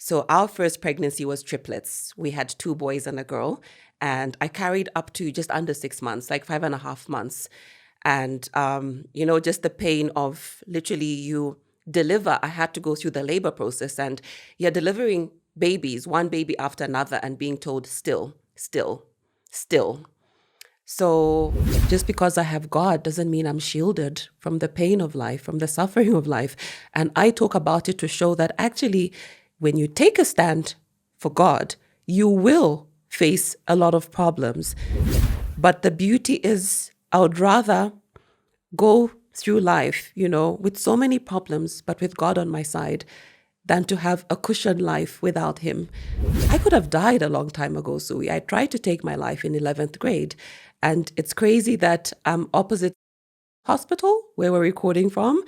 So our first pregnancy was triplets. We had 2 boys and a girl, and I carried up to just under 6 months, like 5.5 months. And, just the pain of literally you deliver. I had to go through the labor process, and you're delivering babies, one baby after another, and being told still. So just because I have God doesn't mean I'm shielded from the pain of life, from the suffering of life. And I talk about it to show that actually, when you take a stand for God, you will face a lot of problems. But the beauty is, I would rather go through life, with so many problems, but with God on my side, than to have a cushioned life without Him. I could have died a long time ago, Sui. I tried to take my life in 11th grade. And it's crazy that I'm opposite hospital where we're recording from.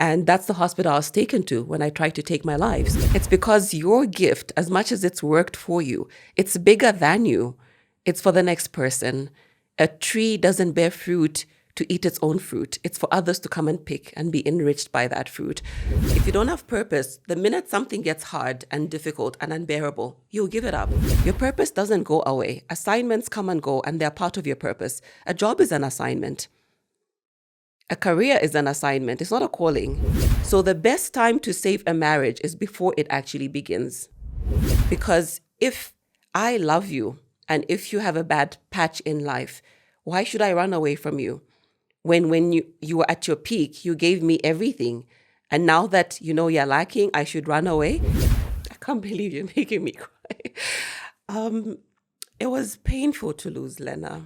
And that's the hospital I was taken to when I tried to take my life. It's because your gift, as much as it's worked for you, it's bigger than you. It's for the next person. A tree doesn't bear fruit to eat its own fruit. It's for others to come and pick and be enriched by that fruit. If you don't have purpose, the minute something gets hard and difficult and unbearable, you'll give it up. Your purpose doesn't go away. Assignments come and go, and they're part of your purpose. A job is an assignment. A career is an assignment. It's not a calling. So the best time to save a marriage is before it actually begins. Because if I love you, and if you have a bad patch in life, why should I run away from you? When you were at your peak, you gave me everything. And now that you're lacking, I should run away? I can't believe you're making me cry. It was painful to lose Lena.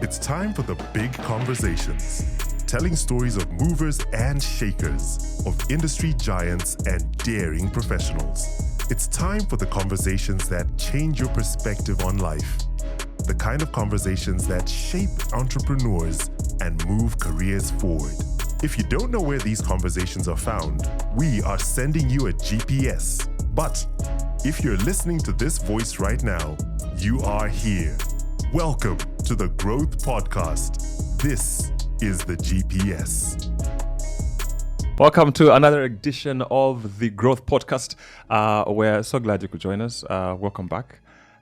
It's time for the big conversations, telling stories of movers and shakers, of industry giants and daring professionals. It's time for the conversations that change your perspective on life. The kind of conversations that shape entrepreneurs and move careers forward. If you don't know where these conversations are found, we are sending you a GPS. But if you're listening to this voice right now, you are here. Welcome to the Growth Podcast. This is the GPS. Welcome to another edition of the Growth Podcast. We're so glad you could join us. Welcome back.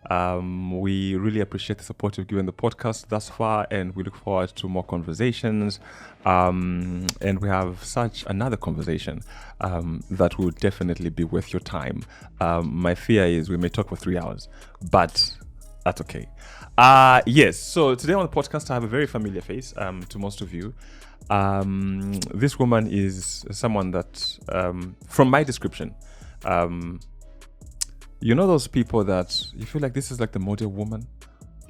We really appreciate the support you've given the podcast thus far, and we look forward to more conversations. And we have such another conversation that will definitely be worth your time. My fear is we may talk for 3 hours, but that's okay. Yes, so today on the podcast, I have a very familiar face to most of you. This woman is someone that, from my description, those people that you feel like this is like the model woman,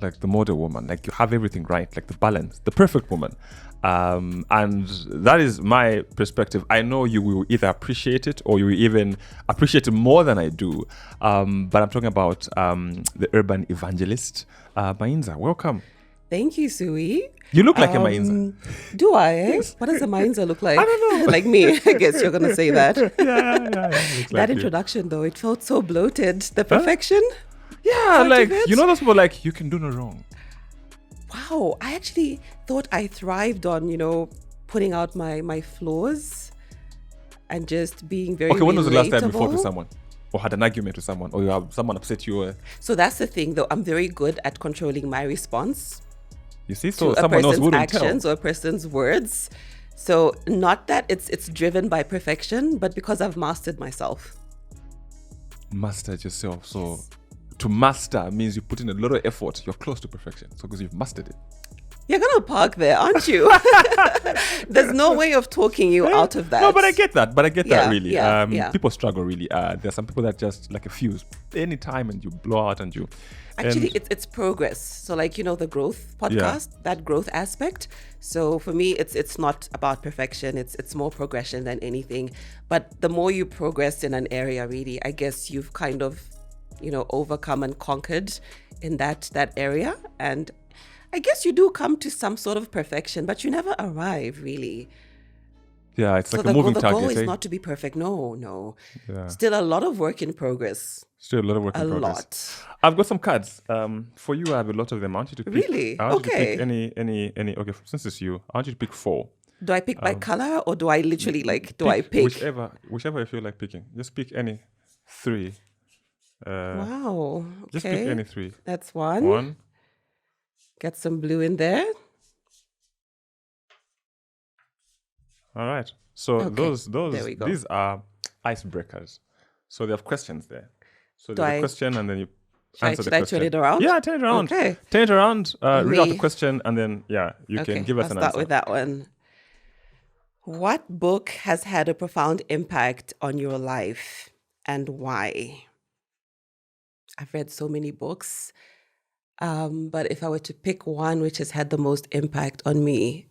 like you have everything right, like the balance, the perfect woman. And that is my perspective. I know you will either appreciate it or you will even appreciate it more than I do. But I'm talking about the Urban Evangelist, Mainza. Welcome. Thank you, Sui. You look like a Mainza. Do I? Yes. What does a Mainza look like? I don't know. Like me, I guess you're going to say that. Yeah. That introduction, though, it felt so bloated. The perfection? Yeah, like, those people like, you can do no wrong. Wow, I actually thought I thrived on, putting out my flaws and just being very Okay, when was the last time you relatable. fought with someone? Or had an argument with someone? Or you have someone upset you? So that's the thing, though. I'm very good at controlling my response. You see, so to a someone else person's wouldn't actions tell. or a person's words. So not that it's driven by perfection, but because I've mastered myself. Mastered yourself. So to master means you put in a lot of effort. You're close to perfection. So because you've mastered it. You're going to park there, aren't you? There's no way of talking you out of that. No, but I get that. that really. Yeah. People struggle really. There's some people that just like a fuse any time and you blow out and you... Actually, it's progress. So like, the growth podcast, that growth aspect. So for me, it's not about perfection. It's more progression than anything. But the more you progress in an area, really, I guess you've kind of, overcome and conquered in that area. And I guess you do come to some sort of perfection, but you never arrive, really. Yeah, it's like a moving target. The goal is not to be perfect. No. Yeah. Still a lot of work in progress. Still a lot of work in progress. A lot. I've got some cards. For you, I have a lot of them. I want you to pick. Really? I want Okay. you to pick any. Okay, since it's you, I want you to pick 4. Do I pick by color or do I literally I pick? Whichever you feel like picking. Just pick any 3. Wow. Okay. Just pick any 3. That's one. 1. Get some blue in there. All right. So Okay. There we go. these are icebreakers. So they have questions there. So Do there's a I- question and then you Should I, answer the should I question. turn it around? Yeah, turn it around. Okay. Turn it around. Read out the Me. question and then you can give us I'll an start answer. with that one. What book has had a profound impact on your life and why? I've read so many books, but if I were to pick one which has had the most impact on me,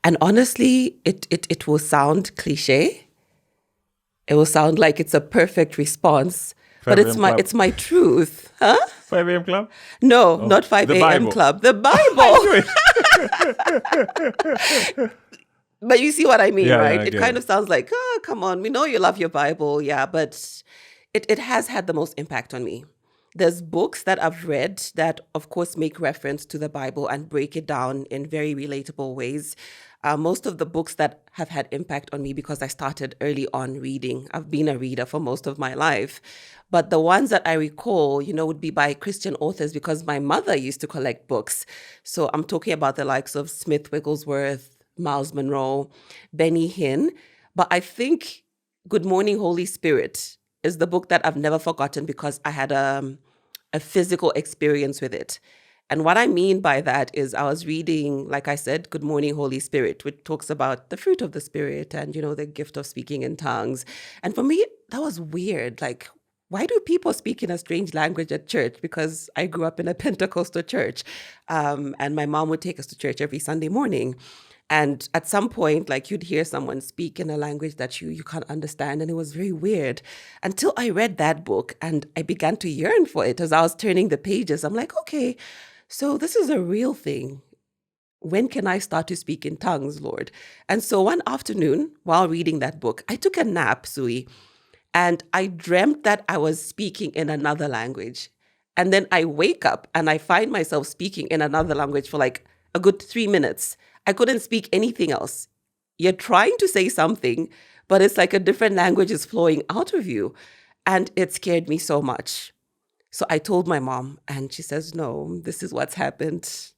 and honestly, it will sound cliche. It will sound like it's a perfect response, but 5 a.m. club. it's my truth, huh? 5 a.m. club? No, not 5 the a.m. Bible. club. The Bible. But you see what I mean, Yeah, right? I It get kind it. of sounds like, oh, come on, we know you love your Bible. Yeah, but it has had the most impact on me. There's books that I've read that, of course, make reference to the Bible and break it down in very relatable ways. Most of the books that have had impact on me because I started early on reading. I've been a reader for most of my life. But the ones that I recall, would be by Christian authors because my mother used to collect books. So I'm talking about the likes of Smith Wigglesworth, Miles Monroe, Benny Hinn. But I think Good Morning, Holy Spirit is the book that I've never forgotten because I had a physical experience with it. And what I mean by that is I was reading, like I said, Good Morning, Holy Spirit, which talks about the fruit of the Spirit and, the gift of speaking in tongues. And for me, that was weird. Like, why do people speak in a strange language at church? Because I grew up in a Pentecostal church, and my mom would take us to church every Sunday morning. And at some point, like you'd hear someone speak in a language that you can't understand. And it was very weird until I read that book and I began to yearn for it as I was turning the pages. I'm like, okay, so this is a real thing. When can I start to speak in tongues, Lord? And so one afternoon while reading that book, I took a nap, Sui, and I dreamt that I was speaking in another language. And then I wake up and I find myself speaking in another language for like a good 3 minutes. I couldn't speak anything else. You're trying to say something, but it's like a different language is flowing out of you. And it scared me so much. So I told my mom, and she says, no, this is what's happened.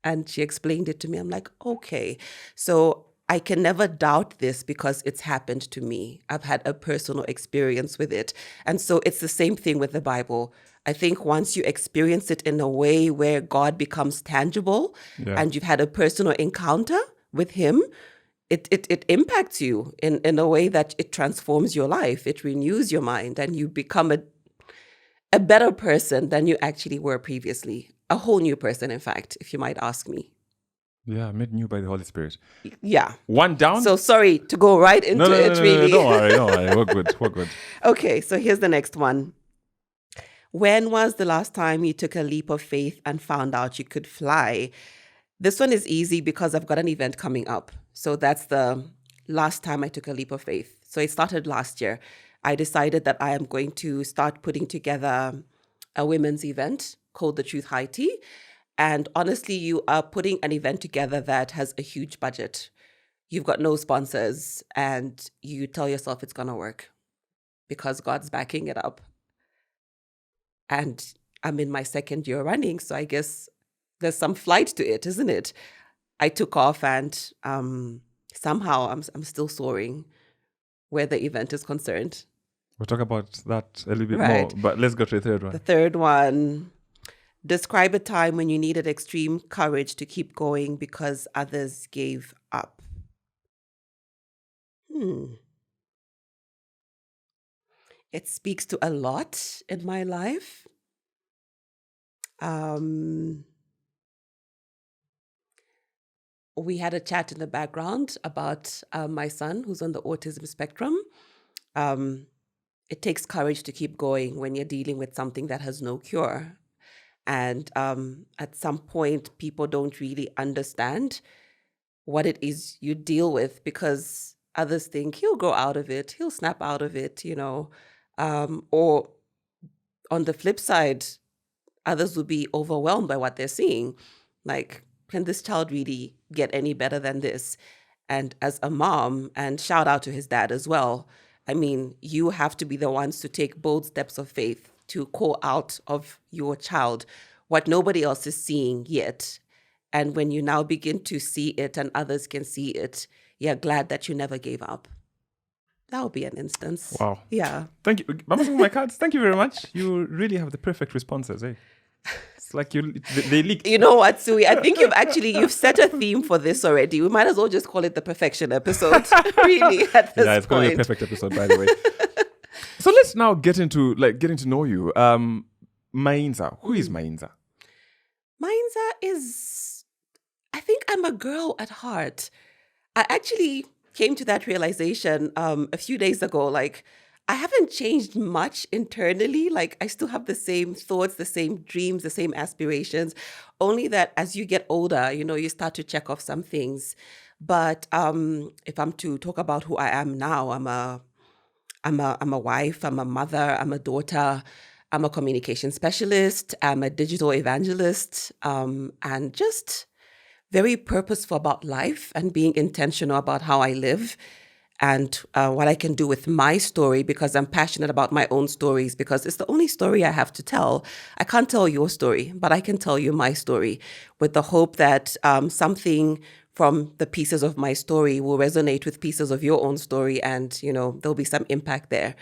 And she explained it to me. I'm like, okay. So I can never doubt this because it's happened to me. I've had a personal experience with it. And so it's the same thing with the Bible. I think once you experience it in a way where God becomes tangible and you've had a personal encounter with him, it impacts you in a way that it transforms your life. It renews your mind and you become a better person than you actually were previously. A whole new person, in fact, if you might ask me. Yeah, made new by the Holy Spirit. Yeah. One down. So sorry to go right into it, really. No, don't worry. We're good. We're good. Okay, so here's the next one. When was the last time you took a leap of faith and found out you could fly? This one is easy because I've got an event coming up. So that's the last time I took a leap of faith. So it started last year. I decided that I am going to start putting together a women's event called the Truth High Tea. And honestly, you are putting an event together that has a huge budget. You've got no sponsors and you tell yourself it's going to work because God's backing it up. And I'm in my second year running, so I guess there's some flight to it, isn't it? I took off and somehow I'm still soaring where the event is concerned. We'll talk about that a little bit Right. more, but let's go to the third one. The third one, describe a time when you needed extreme courage to keep going because others gave up. It speaks to a lot in my life. We had a chat in the background about my son who's on the autism spectrum. It takes courage to keep going when you're dealing with something that has no cure. And at some point, people don't really understand what it is you deal with because others think he'll grow out of it, he'll snap out of it, or on the flip side, others will be overwhelmed by what they're seeing. Like, can this child really get any better than this? And as a mom, and shout out to his dad as well, I mean, you have to be the ones to take bold steps of faith to call out of your child what nobody else is seeing yet. And when you now begin to see it and others can see it, you're glad that you never gave up. That would be an instance. Wow. Yeah. Thank you. Mama, my cards. Thank you very much. You really have the perfect responses, eh? It's like they leaked. You know what, Sui? I think you've set a theme for this already. We might as well just call it the perfection episode. Really, at this Yeah, it's going to be a perfect episode, by the way. So let's now get into getting to know you. Mainza. Who is Mainza? Mainza is, I think I'm a girl at heart. I actually came to that realization a few days ago. Like, I haven't changed much internally. Like, I still have the same thoughts, the same dreams, the same aspirations. Only that as you get older, you start to check off some things. But if I'm to talk about who I am now, I'm a wife, I'm a mother, I'm a daughter, I'm a communication specialist, I'm a digital evangelist, and just very purposeful about life and being intentional about how I live and what I can do with my story, because I'm passionate about my own stories, because it's the only story I have to tell. I can't tell your story, but I can tell you my story with the hope that something from the pieces of my story will resonate with pieces of your own story, and there'll be some impact there.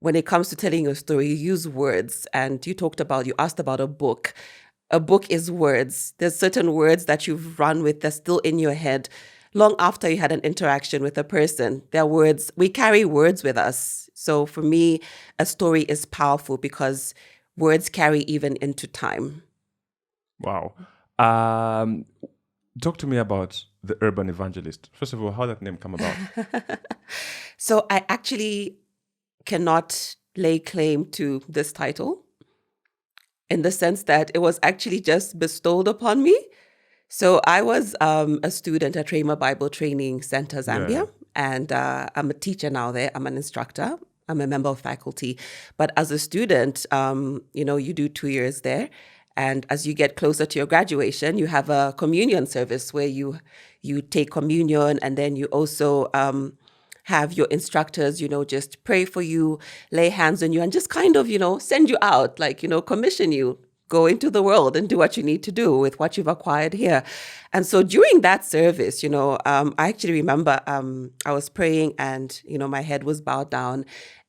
When it comes to telling your story, you use words, and you asked about a book. A book is words. There's certain words that you've run with that's still in your head long after you had an interaction with a person. They're words. We carry words with us. So for me, a story is powerful because words carry even into time. Wow. Talk to me about the Urban Evangelist. First of all, how did that name come about? So I actually cannot lay claim to this title in the sense that it was actually just bestowed upon me. So I was a student at Rhema Bible Training Center, Zambia, and I'm a teacher now there. I'm an instructor. I'm a member of faculty. But as a student, you do 2 years there. And as you get closer to your graduation, you have a communion service where you take communion, and then you also have your instructors, just pray for you, lay hands on you, and just kind of, send you out, like, commission you, go into the world and do what you need to do with what you've acquired here. And so during that service, I actually remember I was praying and, my head was bowed down,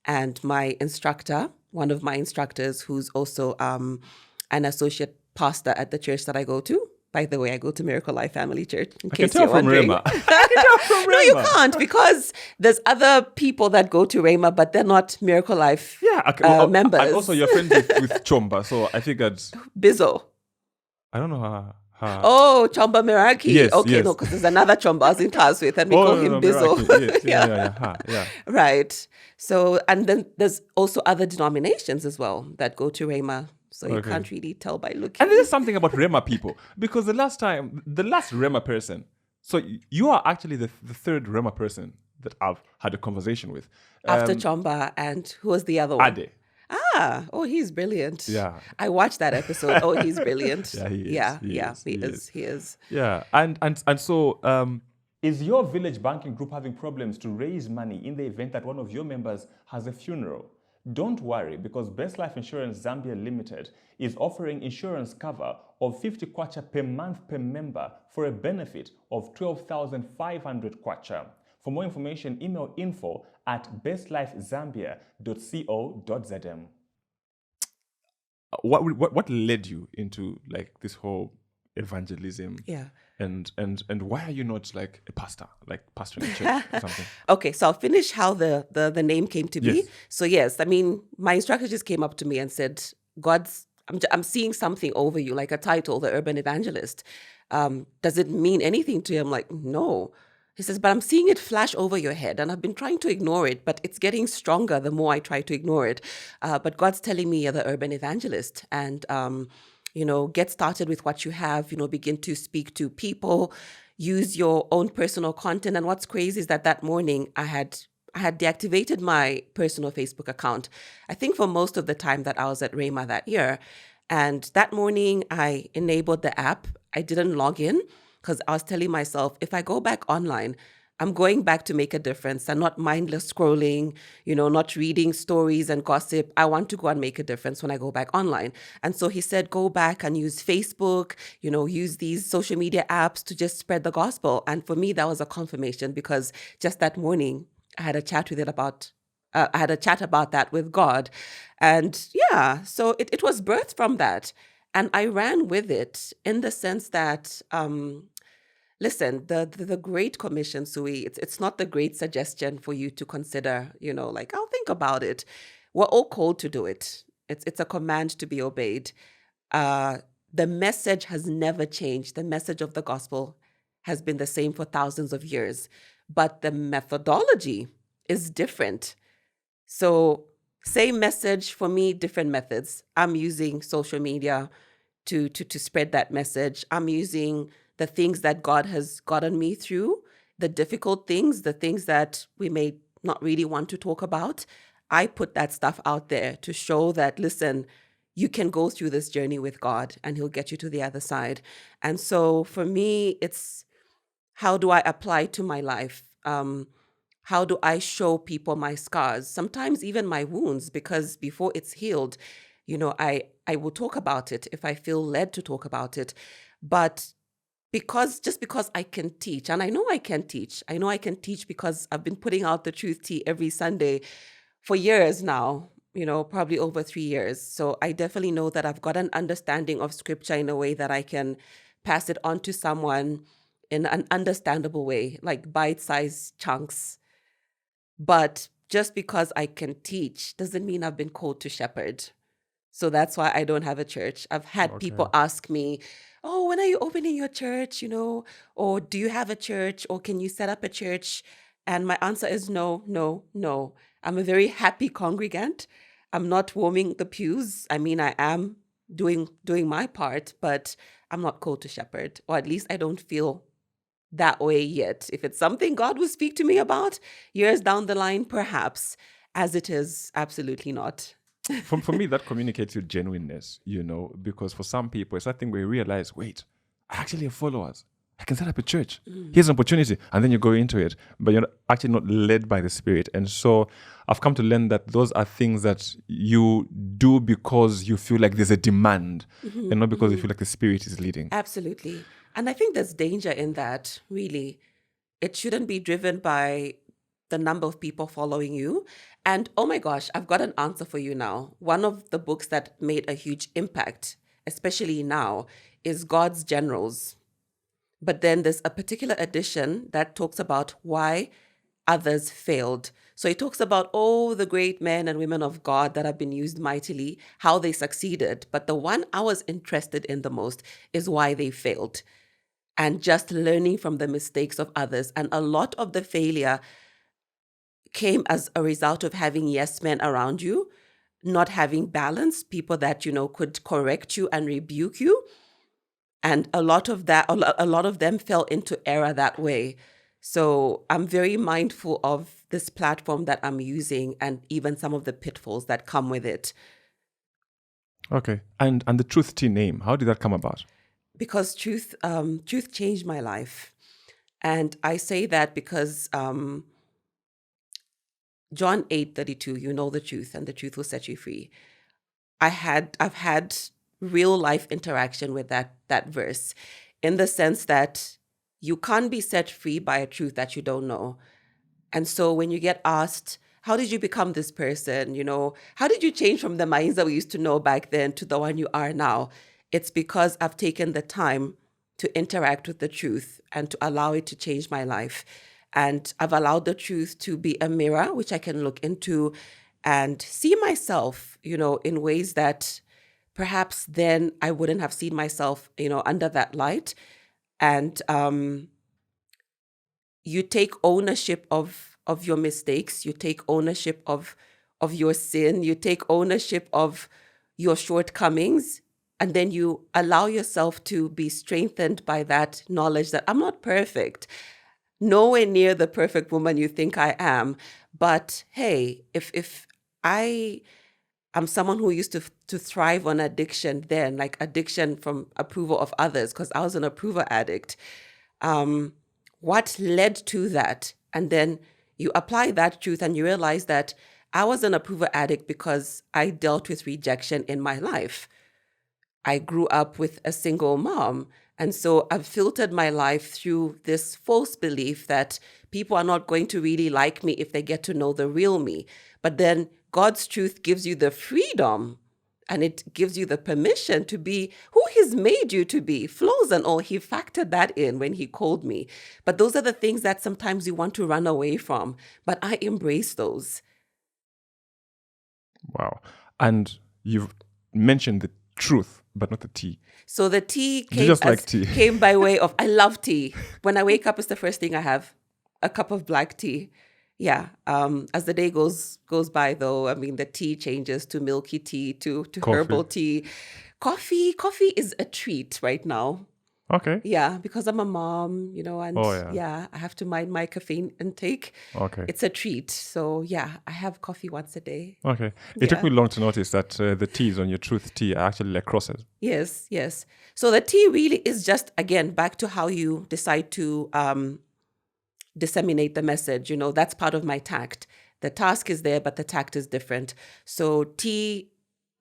and my instructor, one of my instructors, who's also an associate pastor at the church that I go to. By the way, I go to Miracle Life Family Church. I can tell from Rhema. No, you can't, because there's other people that go to Rhema, but they're not Miracle Life members. And also, you're friends with Chomba, so I figured... Bizzo. I don't know how... Oh, Chomba Meraki. Yes, okay, yes. No, because there's another Chomba I was in class with, and we call him Bizzo. Yes, yeah. Right. So, and then there's also other denominations as well that go to Rhema. So you can't really tell by looking. And there's something about Rhema people, because the last Rhema person, so you are actually the third Rhema person that I've had a conversation with. After Chomba, and who was the other one? Ade. He's brilliant. Yeah. I watched that episode. He's brilliant. Yeah, he is. He is. Yeah. And so is your village banking group having problems to raise money in the event that one of your members has a funeral? Don't worry, because Best Life Insurance Zambia Limited is offering insurance cover of 50 kwacha per month per member for a benefit of 12,500 kwacha. For more information, email info@bestlifezambia.co.zm. What led you into this whole evangelism? Yeah. And why are you not like a pastor, like pastoring a church or something? Okay, so I'll finish how the name came to be. Yes. So yes, I mean, my instructor just came up to me and said, I'm seeing something over you, like a title, the Urban Evangelist. Does it mean anything to you? I'm like, no. He says, but I'm seeing it flash over your head, and I've been trying to ignore it, but it's getting stronger the more I try to ignore it. But God's telling me you're the Urban Evangelist, and get started with what you have, begin to speak to people, use your own personal content. And what's crazy is that morning I had deactivated my personal Facebook account, I think for most of the time that I was at Rhema that year. And that morning I enabled the app. I didn't log in because I was telling myself, if I go back online, I'm going back to make a difference and not mindless scrolling, not reading stories and gossip. I want to go and make a difference when I go back online. And so he said, go back and use Facebook, use these social media apps to just spread the gospel. And for me, that was a confirmation because just that morning, I had a chat about that with God. And yeah, so it was birthed from that. And I ran with it in the sense that, listen, the Great Commission, Sui, it's not the great suggestion for you to consider, like, I'll think about it. We're all called to do it. It's a command to be obeyed. The message has never changed. The message of the gospel has been the same for thousands of years, but the methodology is different. So same message for me, different methods. I'm using social media to spread that message. I'm using the things that God has gotten me through, the difficult things, the things that we may not really want to talk about. I put that stuff out there to show that, listen, you can go through this journey with God and he'll get you to the other side. And so for me, it's how do I apply to my life? How do I show people my scars? Sometimes even my wounds, because before it's healed, I will talk about it if I feel led to talk about it. But just because I can teach, and I know I can teach because I've been putting out the truth tea every Sunday for years now, probably over 3 years. So I definitely know that I've got an understanding of scripture in a way that I can pass it on to someone in an understandable way, like bite-sized chunks. But just because I can teach doesn't mean I've been called to shepherd. So that's why I don't have a church. I've had people ask me, oh, when are you opening your church? Or do you have a church? Or can you set up a church? And my answer is no, no, no. I'm a very happy congregant. I'm not warming the pews. I mean, I am doing my part, but I'm not called to shepherd, or at least I don't feel that way yet. If it's something God will speak to me about years down the line, perhaps. As it is, absolutely not. For me, that communicates your genuineness, because for some people, it's that thing where you realize, wait, I actually have followers. I can set up a church. Here's an opportunity. And then you go into it, but you're actually not led by the Spirit. And so I've come to learn that those are things that you do because you feel like there's a demand and not because you feel like the Spirit is leading. Absolutely. And I think there's danger in that, really. It shouldn't be driven by the number of people following you. And oh my gosh, I've got an answer for you now. One of the books that made a huge impact, especially now, is God's Generals. But then there's a particular edition that talks about why others failed. So it talks about all the great men and women of God that have been used mightily, how they succeeded. But the one I was interested in the most is why they failed, and just learning from the mistakes of others. And a lot of the failure came as a result of having yes men around you, not having balance, people that, could correct you and rebuke you. And a lot of them fell into error that way. So I'm very mindful of this platform that I'm using and even some of the pitfalls that come with it. Okay. And the Truth Tea name, how did that come about? Because truth changed my life. And I say that because John 8:32, you know the truth and the truth will set you free. I've had real life interaction with that verse, in the sense that you can't be set free by a truth that you don't know. And so when you get asked, how did you become this person? How did you change from the minds that we used to know back then to the one you are now? It's because I've taken the time to interact with the truth and to allow it to change my life. And I've allowed the truth to be a mirror, which I can look into and see myself, in ways that perhaps then I wouldn't have seen myself, under that light. And you take ownership of your mistakes. You take ownership of your sin. You take ownership of your shortcomings. And then you allow yourself to be strengthened by that knowledge that I'm not perfect, nowhere near the perfect woman you think I am. But hey, if I I'm someone who used to thrive on addiction then, like addiction from approval of others, because I was an approval addict. What led to that? And then you apply that truth and you realize that I was an approval addict because I dealt with rejection in my life. I grew up with a single mom. And so I've filtered my life through this false belief that people are not going to really like me if they get to know the real me. But then God's truth gives you the freedom and it gives you the permission to be who He's made you to be, flaws and all. He factored that in when He called me. But those are the things that sometimes you want to run away from. But I embrace those. Wow. And you've mentioned the truth, but not the tea. So the tea You just like tea. came by way of, I love tea. When I wake up, it's the first thing I have, a cup of black tea. Yeah. As the day goes by, though, I mean, the tea changes to milky tea, to herbal tea. Coffee is a treat right now. Okay. Yeah, because I'm a mom, and yeah. I have to mind my caffeine intake. Okay. It's a treat. So yeah, I have coffee once a day. Okay. It took me long to notice that the teas on your truth tea are actually like crosses. Yes. So the tea really is just, again, back to how you decide to disseminate the message. That's part of my tact. The task is there, but the tact is different. So tea,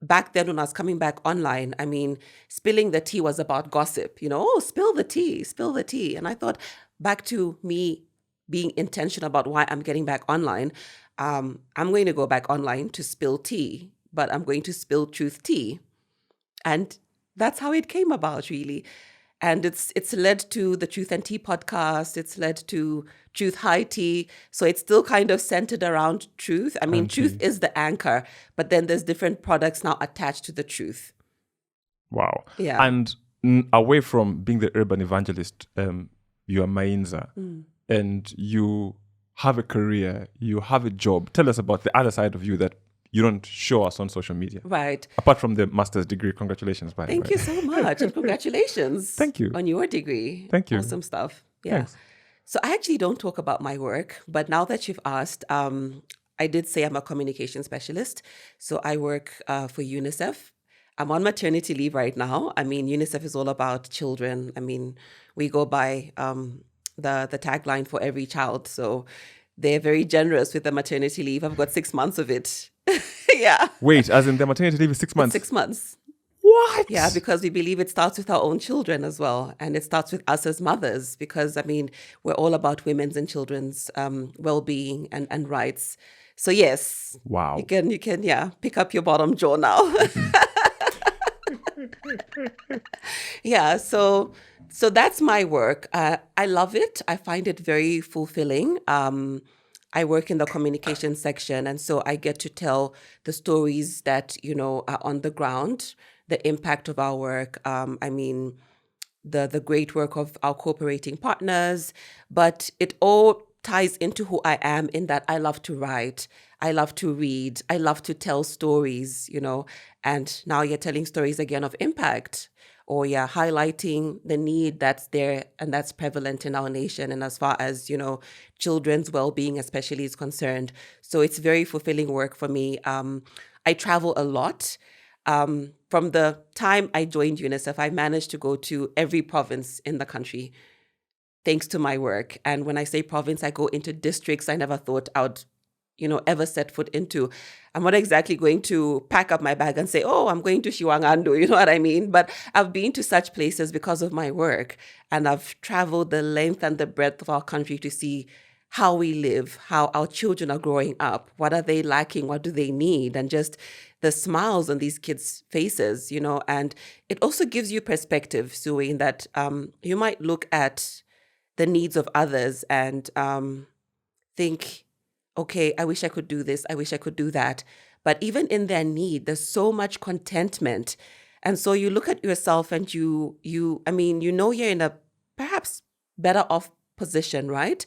back then when I was coming back online, I mean, spilling the tea was about gossip, spill the tea. And I thought, back to me being intentional about why I'm getting back online, I'm going to go back online to spill tea, but I'm going to spill truth tea. And that's how it came about, really. And it's led to the Truth and Tea podcast. It's led to Truth High Tea. So it's still kind of centered around truth. I mean, truth is the anchor, but then there's different products now attached to the truth. Wow. Yeah. And away from being the urban evangelist, you are Mainza, and you have a career, you have a job. Tell us about the other side of you that you don't show us on social media. Right. Apart from the master's degree. Congratulations, by the way. Thank you so much. And congratulations. Thank you. On your degree. Thank you. Awesome stuff. Yeah. Thanks. So I actually don't talk about my work, but now that you've asked, I did say I'm a communication specialist. So I work for UNICEF. I'm on maternity leave right now. I mean, UNICEF is all about children. I mean, we go by the tagline for every child. So they're very generous with the maternity leave. I've got 6 months of it. Yeah. Wait, as in the maternity leave is 6 months? 6 months. What? Yeah, because we believe it starts with our own children as well. And it starts with us as mothers, because, I mean, we're all about women's and children's well-being and rights. So, yes. Wow. You can, pick up your bottom jaw now. Yeah, so that's my work. I love it. I find it very fulfilling. I work in the communication section, and so I get to tell the stories that, are on the ground, the impact of our work. I mean, the great work of our cooperating partners, but it all ties into who I am, in that I love to write, I love to read, I love to tell stories, and now you're telling stories again of impact, or you're highlighting the need that's there and that's prevalent in our nation, and as far as, children's well-being especially is concerned. So it's very fulfilling work for me. I travel a lot. From the time I joined UNICEF, I managed to go to every province in the country, thanks to my work. And when I say province, I go into districts I never thought I would, ever set foot into. I'm not exactly going to pack up my bag and say, oh, I'm going to Shiwangandu, you know what I mean? But I've been to such places because of my work. And I've traveled the length and the breadth of our country to see how we live, how our children are growing up, what are they lacking, what do they need, and just the smiles on these kids' faces, and it also gives you perspective, Sue, in that you might look at the needs of others and think, okay, I wish I could do this, I wish I could do that. But even in their need, there's so much contentment. And so you look at yourself and you're in a perhaps better off position, right?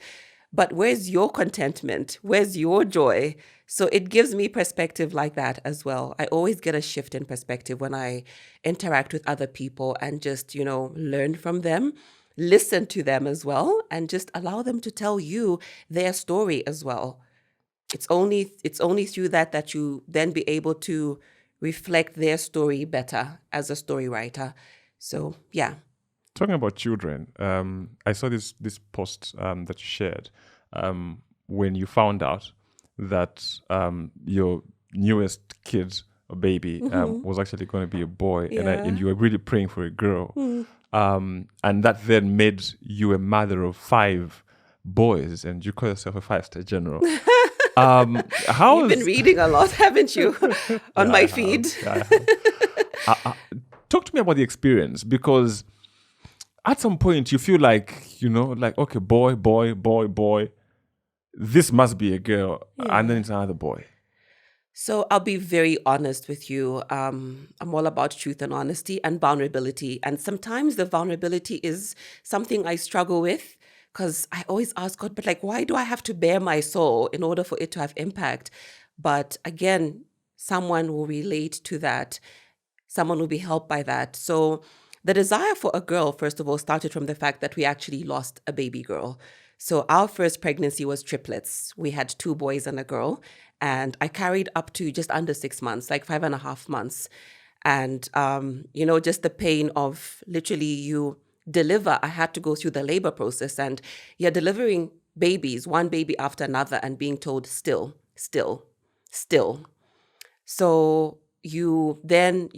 But where's your contentment? Where's your joy? So it gives me perspective like that as well. I always get a shift in perspective when I interact with other people and just, learn from them, listen to them as well, and just allow them to tell you their story as well. It's only through that you then be able to reflect their story better as a story writer. So yeah. Talking about children, I saw this post that you shared when you found out that your newest kid or baby was actually going to be a boy, and you were really praying for a girl, and that then made you a mother of 5 boys, and you call yourself a 5-star general. How You've been reading a lot, haven't you, on my feed? Talk to me about the experience, because at some point you feel like, okay, boy, this must be a girl, and then it's another boy. So I'll be very honest with you. I'm all about truth and honesty and vulnerability. And sometimes the vulnerability is something I struggle with, because I always ask God, but like, why do I have to bare my soul in order for it to have impact? But again, someone will relate to that. Someone will be helped by that. So the desire for a girl, first of all, started from the fact that we actually lost a baby girl. So our first pregnancy was triplets. We had 2 boys and a girl. And I carried up to just under 6 months, like 5.5 months. And, just the pain of literally you deliver. I had to go through the labor process, and you're delivering babies, one baby after another, and being told still. So you then,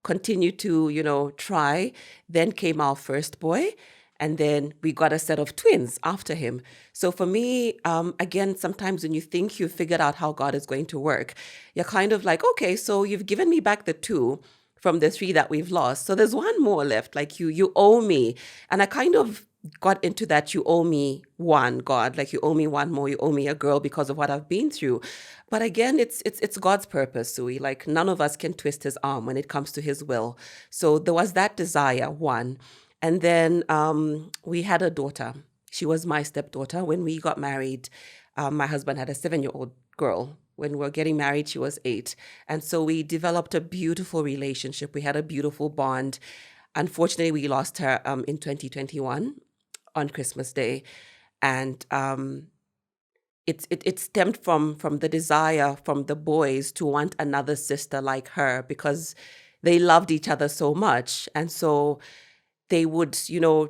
continue to, try. Then came our first boy, and then we got a set of twins after him. So for me, again, sometimes when you think you've figured out how God is going to work, you're kind of like, okay, so you've given me back the 2 from the 3 that we've lost. So there's 1 more left. Like you owe me. And I kind of got into that, you owe me 1, God, like you owe me 1 more, you owe me a girl because of what I've been through. But again, it's God's purpose, Sui. Like none of us can twist his arm when it comes to his will. So there was that desire, 1. And then we had a daughter. She was my stepdaughter. When we got married, my husband had a 7-year-old girl. When we were getting married, she was 8. And so we developed a beautiful relationship. We had a beautiful bond. Unfortunately, we lost her in 2021 on Christmas Day. And it stemmed from the desire from the boys to want another sister like her, because they loved each other so much. And so they would,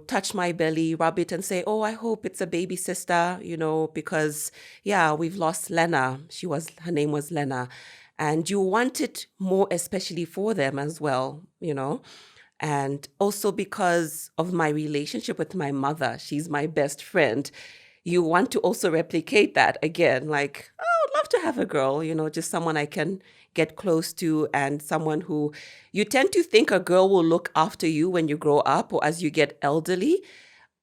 touch my belly, rub it and say, oh, I hope it's a baby sister, because, we've lost Lena. Her name was Lena. And you want it more, especially for them as well, And also because of my relationship with my mother, she's my best friend. You want to also replicate that again, like, oh, I'd love to have a girl, just someone I can get close to, and someone who you tend to think a girl will look after you when you grow up or as you get elderly.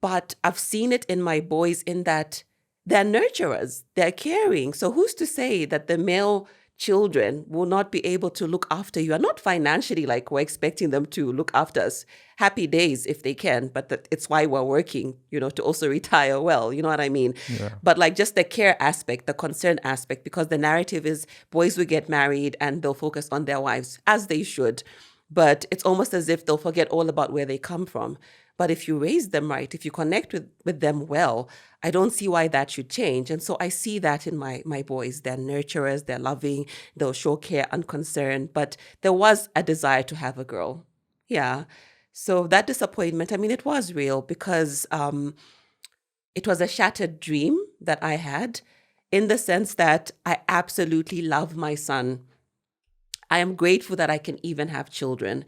But I've seen it in my boys in that they're nurturers, they're caring. So who's to say that the male children will not be able to look after you, and not financially like we're expecting them to look after us. Happy days if they can, but it's why we're working, to also retire well, you know what I mean? Yeah. But like just the care aspect, the concern aspect, because the narrative is boys will get married and they'll focus on their wives, as they should. But it's almost as if they'll forget all about where they come from. But if you raise them right, if you connect with them well, I don't see why that should change. And so I see that in my boys. They're nurturers, they're loving, they'll show care and concern. But there was a desire to have a girl. Yeah. So that disappointment, it was real, because it was a shattered dream that I had, in the sense that I absolutely love my son. I am grateful that I can even have children.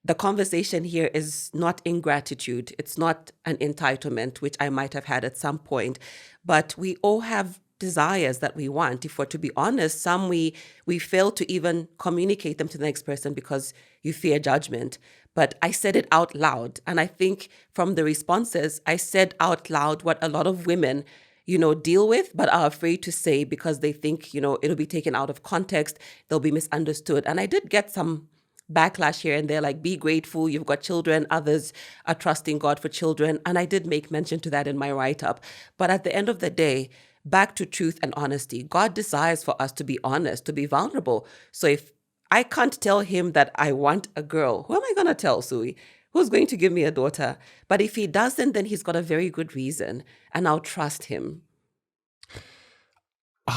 The conversation here is not ingratitude. It's not an entitlement, which I might have had at some point. But we all have desires that we want. If we're to be honest, some we fail to even communicate them to the next person because you fear judgment. But I said it out loud. And I think from the responses, I said out loud what a lot of women deal with, but are afraid to say because they think, it'll be taken out of context. They'll be misunderstood. And I did get some backlash here and there, like, be grateful, you've got children, others are trusting God for children. And I did make mention to that in my write-up. But at the end of the day, back to truth and honesty. God desires for us to be honest, to be vulnerable. So if I can't tell him that I want a girl, who am I going to tell, Sui? Who's going to give me a daughter? But if he doesn't, then he's got a very good reason, and I'll trust him.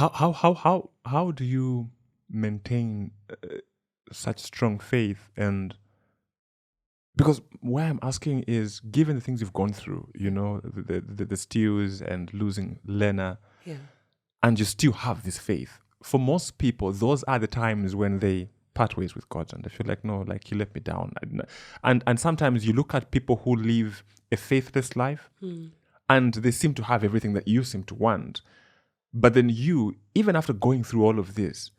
how do you maintain such strong faith? And because why I'm asking is, given the things you've gone through, the stews and losing Lena, Yeah. and you still have this faith. For most people, those are the times when they part ways with God and they feel like, no, like, He let me down. And sometimes you look at people who live a faithless life and they seem to have everything that you seem to want. But then you, even after going through all of this,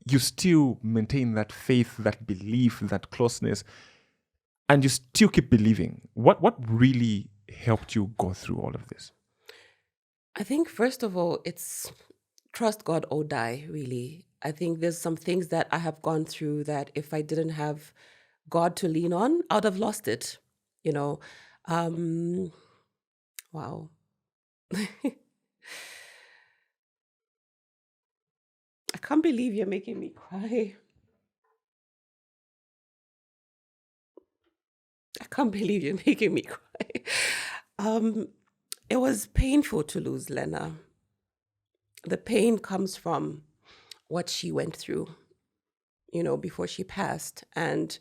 you still maintain that faith, that belief, that closeness, and you still keep believing. What really helped you go through all of this? I think, first of all, it's trust God or die, really. I think there's some things that I have gone through that if I didn't have God to lean on, I would have lost it, you know. Wow. I can't believe you're making me cry. I can't believe you're making me cry. It was painful to lose Lena. The pain comes from what she went through, before she passed. And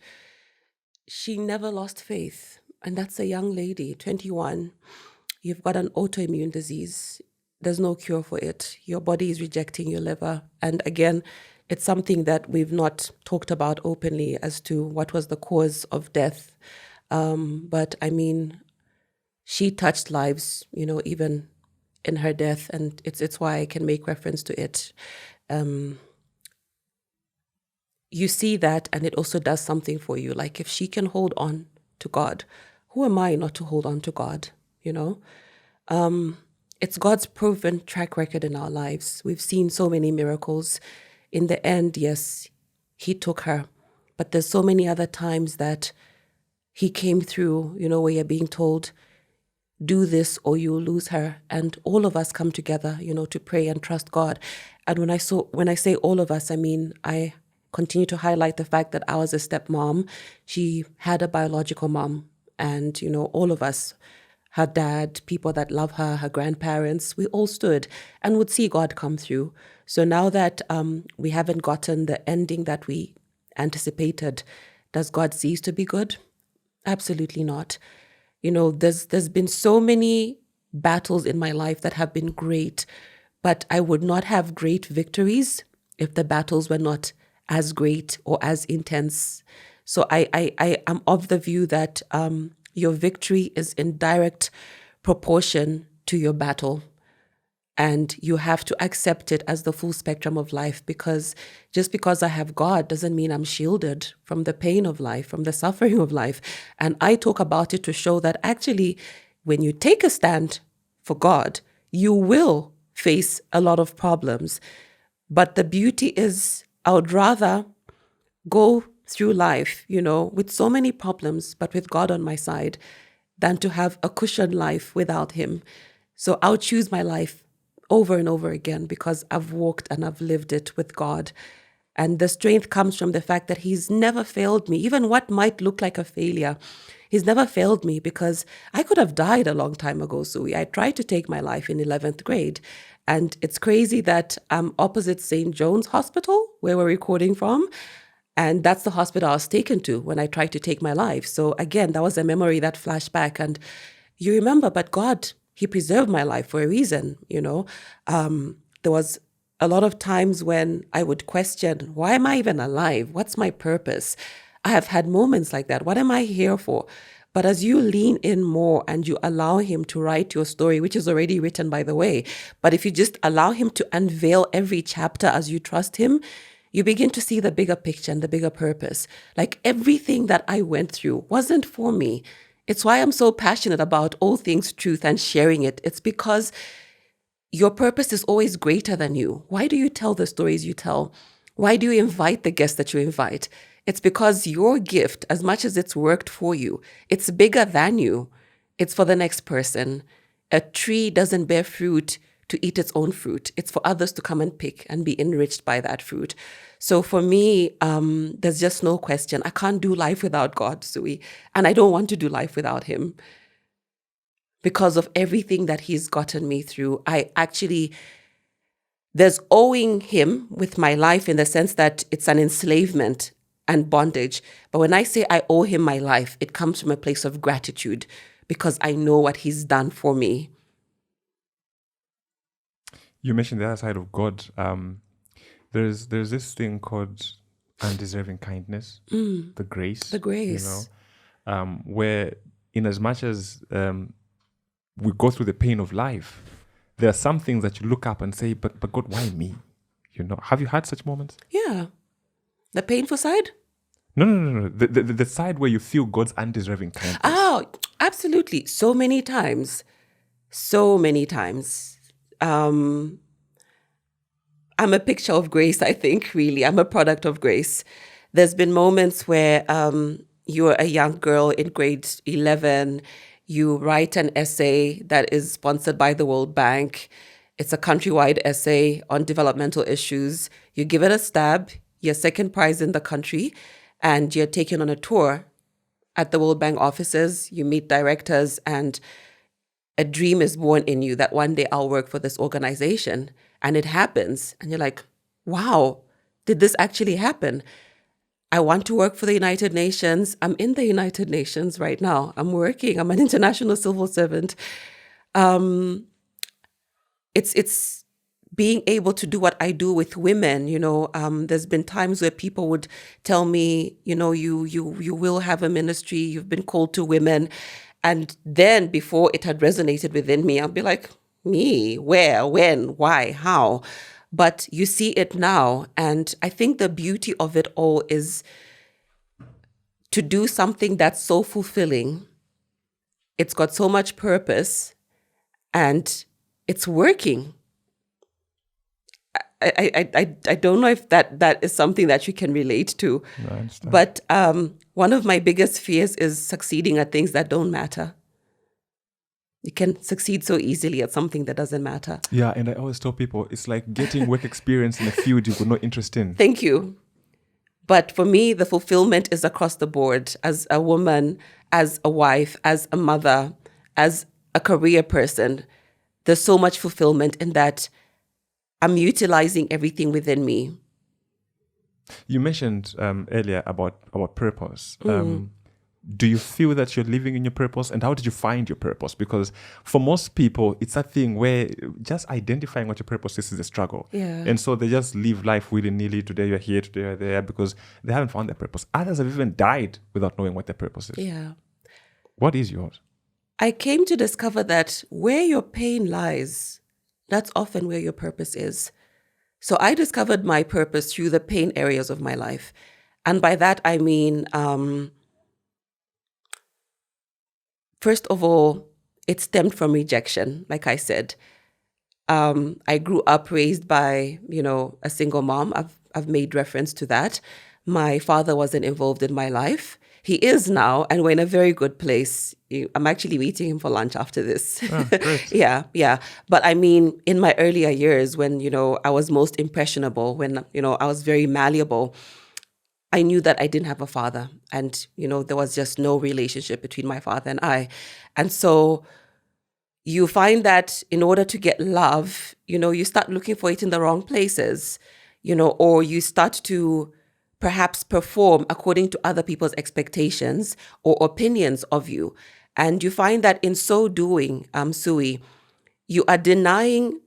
she never lost faith. And that's a young lady, 21. You've got an autoimmune disease. There's no cure for it. Your body is rejecting your liver. And again, it's something that we've not talked about openly as to what was the cause of death. But I mean, she touched lives, even in her death. And it's why I can make reference to it. You see that, and it also does something for you. Like, if she can hold on to God, who am I not to hold on to God? It's God's proven track record in our lives. We've seen so many miracles. In the end, yes, He took her. But there's so many other times that He came through, where you're being told, do this or you'll lose her. And all of us come together, to pray and trust God. And when I say all of us, I mean, I continue to highlight the fact that I was a stepmom. She had a biological mom. And, all of us, her dad, people that love her, her grandparents, we all stood and would see God come through. So now that we haven't gotten the ending that we anticipated, does God cease to be good? Absolutely not. There's been so many battles in my life that have been great, but I would not have great victories if the battles were not as great or as intense. So I am of the view that your victory is in direct proportion to your battle. And you have to accept it as the full spectrum of life, because just because I have God doesn't mean I'm shielded from the pain of life, from the suffering of life. And I talk about it to show that actually, when you take a stand for God, you will face a lot of problems. But the beauty is, I would rather go through life, with so many problems, but with God on my side, than to have a cushioned life without Him. So I'll choose my life over and over again because I've walked and I've lived it with God. And the strength comes from the fact that He's never failed me. Even what might look like a failure, He's never failed me, because I could have died a long time ago, Sui. I tried to take my life in 11th grade. And it's crazy that I'm opposite St. John's Hospital, where we're recording from. And that's the hospital I was taken to when I tried to take my life. So again, that was a memory that flashed back. And you remember, but God, He preserved my life for a reason, There was a lot of times when I would question, why am I even alive? What's my purpose? I have had moments like that. What am I here for? But as you lean in more and you allow Him to write your story, which is already written, by the way, but if you just allow Him to unveil every chapter as you trust Him, you begin to see the bigger picture and the bigger purpose. Like, everything that I went through wasn't for me. It's why I'm so passionate about all things truth and sharing it. It's because your purpose is always greater than you. Why do you tell the stories you tell? Why do you invite the guests that you invite? It's because your gift, as much as it's worked for you, it's bigger than you. It's for the next person. A tree doesn't bear fruit to eat its own fruit. It's for others to come and pick and be enriched by that fruit. So for me, there's just no question. I can't do life without God, Sui. And I don't want to do life without Him. Because of everything that He's gotten me through, there's owing him with my life in the sense that it's an enslavement and bondage. But when I say I owe him my life, it comes from a place of gratitude because I know what he's done for me. You mentioned the other side of God. There's this thing called undeserving kindness, the grace. The grace. Where in as much as we go through the pain of life, there are some things that you look up and say, but God, why me? Have you had such moments? Yeah. The painful side? No. The side where you feel God's undeserving kindness. Oh, absolutely. So many times. I'm a picture of grace, I think, really. I'm a product of grace. There's been moments where you're a young girl in grade 11, you write an essay that is sponsored by the World Bank. It's a countrywide essay on developmental issues. You give it a stab, you're second prize in the country, and you're taken on a tour at the World Bank offices. You meet directors, and a dream is born in you that one day I'll work for this organization. And it happens. And you're like, wow, did this actually happen? I want to work for the United Nations. I'm in the United Nations right now. I'm working. I'm an international civil servant. It's being able to do what I do with women. There's been times where people would tell me, you will have a ministry. You've been called to women. And then before it had resonated within me, I'll be like, me? Where? When? Why? How? But you see it now. And I think the beauty of it all is to do something that's so fulfilling. It's got so much purpose and it's working. I don't know if that is something that you can relate to. No, I understand. But one of my biggest fears is succeeding at things that don't matter. You can succeed so easily at something that doesn't matter. Yeah, and I always tell people, it's like getting work experience in a field you've got no interest in. Thank you. But for me, the fulfillment is across the board. As a woman, as a wife, as a mother, as a career person, there's so much fulfillment in that I'm utilizing everything within me. You mentioned earlier about purpose. Do you feel that you're living in your purpose? And how did you find your purpose? Because for most people, it's a thing where just identifying what your purpose is a struggle. Yeah. And so they just live life willy-nilly. Today you're here, today you're there, because they haven't found their purpose. Others have even died without knowing what their purpose is. Yeah. What is yours? I came to discover that where your pain lies, that's often where your purpose is. So I discovered my purpose through the pain areas of my life. And by that, I mean, first of all, it stemmed from rejection, like I said. I grew up raised by, a single mom. I've made reference to that. My father wasn't involved in my life. He is now, and we're in a very good place. I'm actually meeting him for lunch after this. Oh, great. Yeah. But I mean, in my earlier years when, I was most impressionable, when, I was very malleable, I knew that I didn't have a father. And, there was just no relationship between my father and I. And so you find that in order to get love, you start looking for it in the wrong places, or you start to perhaps perform according to other people's expectations or opinions of you. And you find that in so doing, Sui, you are denying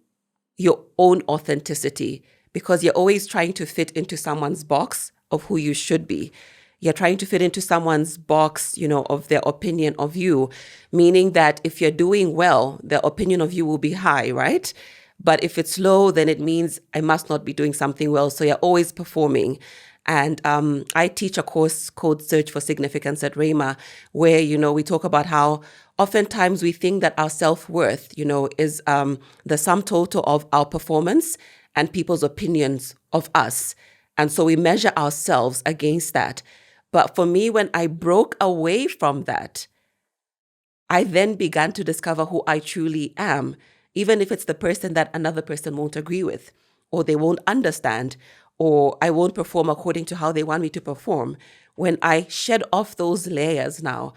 your own authenticity because you're always trying to fit into someone's box of who you should be. You're trying to fit into someone's box, of their opinion of you, meaning that if you're doing well, their opinion of you will be high, right? But if it's low, then it means I must not be doing something well. So you're always performing. And I teach a course called Search for Significance at Rhema, where, we talk about how oftentimes we think that our self-worth, is the sum total of our performance and people's opinions of us. And so we measure ourselves against that. But for me, when I broke away from that, I then began to discover who I truly am, even if it's the person that another person won't agree with, or they won't understand, or I won't perform according to how they want me to perform. When I shed off those layers now,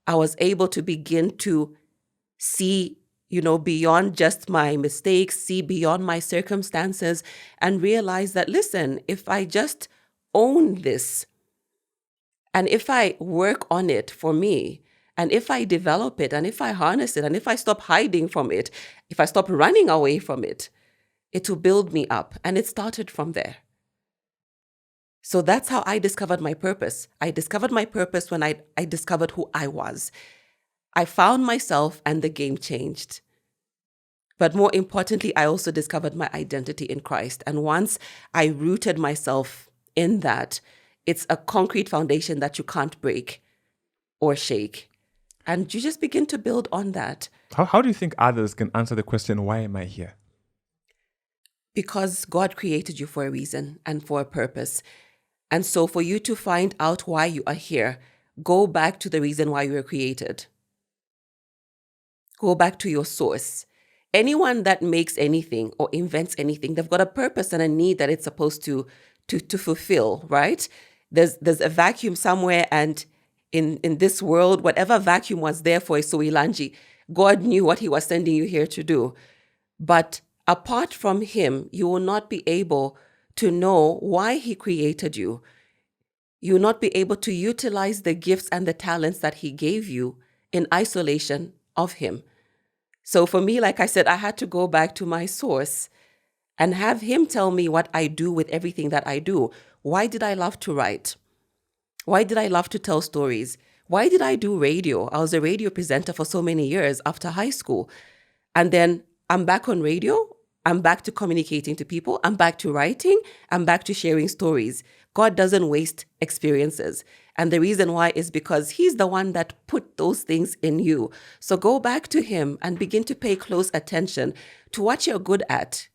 I was able to begin to see, beyond just my mistakes, see beyond my circumstances, and realize that, listen, if I just own this, and if I work on it for me, and if I develop it, and if I harness it, and if I stop hiding from it, if I stop running away from it, it will build me up. And it started from there. So that's how I discovered my purpose. I discovered my purpose when I discovered who I was. I found myself and the game changed. But more importantly, I also discovered my identity in Christ. And once I rooted myself in that, it's a concrete foundation that you can't break or shake. And you just begin to build on that. How do you think others can answer the question, why am I here? Because God created you for a reason and for a purpose. And so for you to find out why you are here, go back to the reason why you were created. Go back to your source. Anyone that makes anything or invents anything, they've got a purpose and a need that it's supposed to fulfill, right? There's a vacuum somewhere, and in this world, whatever vacuum was there for Isoilanji, God knew what he was sending you here to do. But apart from him, you will not be able to know why he created you. You will not be able to utilize the gifts and the talents that he gave you in isolation of him. So for me, like I said, I had to go back to my source and have him tell me what I do with everything that I do. Why did I love to write? Why did I love to tell stories? Why did I do radio? I was a radio presenter for so many years after high school. And then I'm back on radio. I'm back to communicating to people. I'm back to writing. I'm back to sharing stories. God doesn't waste experiences. And the reason why is because he's the one that put those things in you. So go back to him and begin to pay close attention to what you're good at,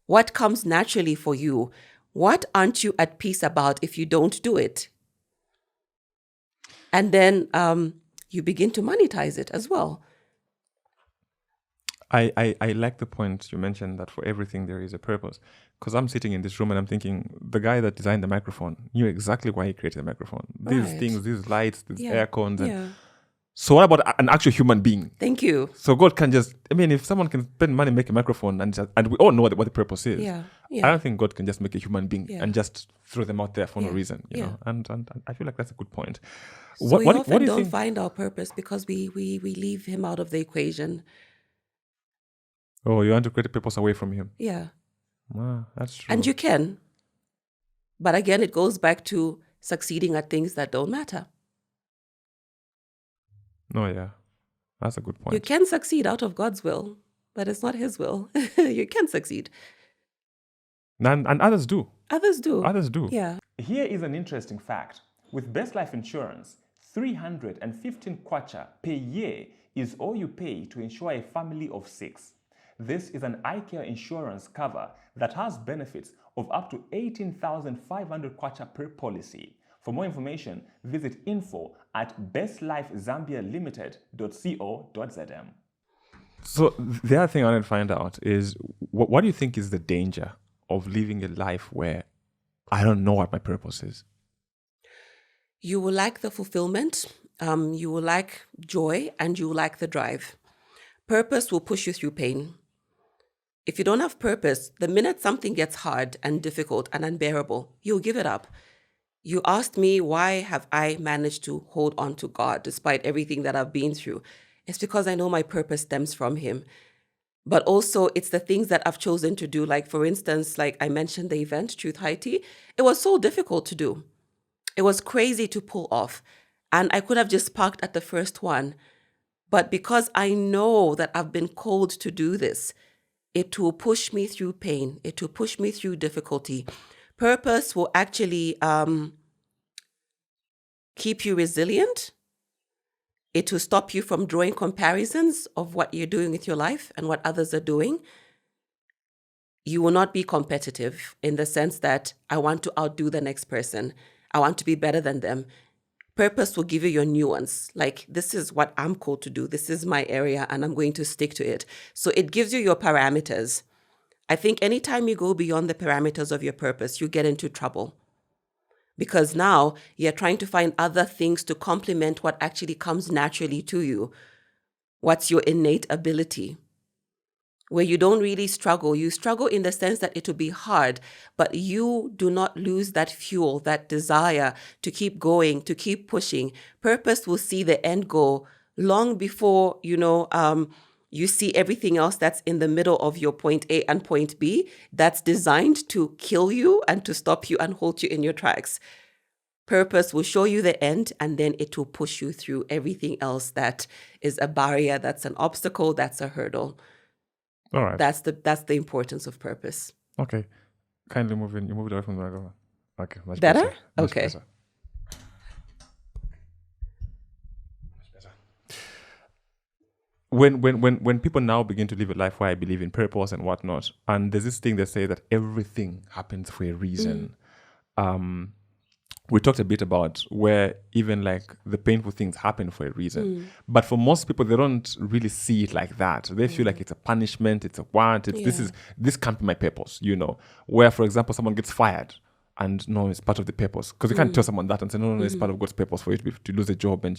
what comes naturally for you. What aren't you at peace about if you don't do it? And then you begin to monetize it as well. I like the point you mentioned that for everything there is a purpose. Because I'm sitting in this room and I'm thinking, the guy that designed the microphone knew exactly why he created the microphone. These Right. things, these lights, these Yeah. air cons. Yeah. So what about an actual human being? Thank you. So God can just, if someone can spend money, make a microphone, and we all know what the purpose is. Yeah. I Yeah. don't think God can just make a human being Yeah. and just throw them out there for no Yeah. reason, you Yeah. know. And I feel like that's a good point. So we often do you don't think? find our purpose because we leave him out of the equation. Oh, you want to create a purpose away from Him? Yeah. Wow, that's true. And you can. But again, it goes back to succeeding at things that don't matter. No, yeah, that's a good point. You can succeed out of God's will, but it's not his will. You can succeed. And others do. Others do. Others do. Yeah. Here is an interesting fact. With Best Life Insurance, 315 kwacha per year is all you pay to insure a family of 6. This is an eye care insurance cover that has benefits of up to 18,500 kwacha per policy. For more information, visit info@bestlifezambialimited.co.zm. So the other thing I want to find out is, what do you think is the danger of living a life where I don't know what my purpose is? You will lack the fulfillment, you will lack joy, and you will lack the drive. Purpose will push you through pain. If you don't have purpose, the minute something gets hard and difficult and unbearable, you'll give it up. You asked me, why have I managed to hold on to God despite everything that I've been through? It's because I know my purpose stems from Him. But also, it's the things that I've chosen to do. Like, for instance, like I mentioned, the event, Truth Haiti, it was so difficult to do. It was crazy to pull off. And I could have just parked at the first one. But because I know that I've been called to do this, it will push me through pain. It will push me through difficulty. Purpose will actually keep you resilient. It will stop you from drawing comparisons of what you're doing with your life and what others are doing. You will not be competitive in the sense that I want to outdo the next person. I want to be better than them. Purpose will give you your nuance. Like, this is what I'm called to do. This is my area and I'm going to stick to it. So it gives you your parameters. I think anytime you go beyond the parameters of your purpose, you get into trouble. Because now you're trying to find other things to complement what actually comes naturally to you. What's your innate ability? where you don't really struggle. You struggle in the sense that it will be hard, but you do not lose that fuel, that desire to keep going, to keep pushing. Purpose will see the end goal long before, you see everything else that's in the middle of your point A and point B that's designed to kill you and to stop you and hold you in your tracks. Purpose will show you the end, and then it will push you through everything else that is a barrier, that's an obstacle, that's a hurdle. All right. That's the importance of purpose. Okay. Kindly move in. You moved away from the microphone. Okay. Much Better? Much Okay. better. When people now begin to live a life where I believe in purpose and whatnot, and there's this thing they say that everything happens for a reason. We talked a bit about where even like the painful things happen for a reason. But for most people, they don't really see it like that. They feel like it's a punishment, it's a want, this can't be my purpose, Where, for example, someone gets fired and no, it's part of the purpose. Because you can't tell someone that and say, no, it's part of God's purpose for you to lose a job and,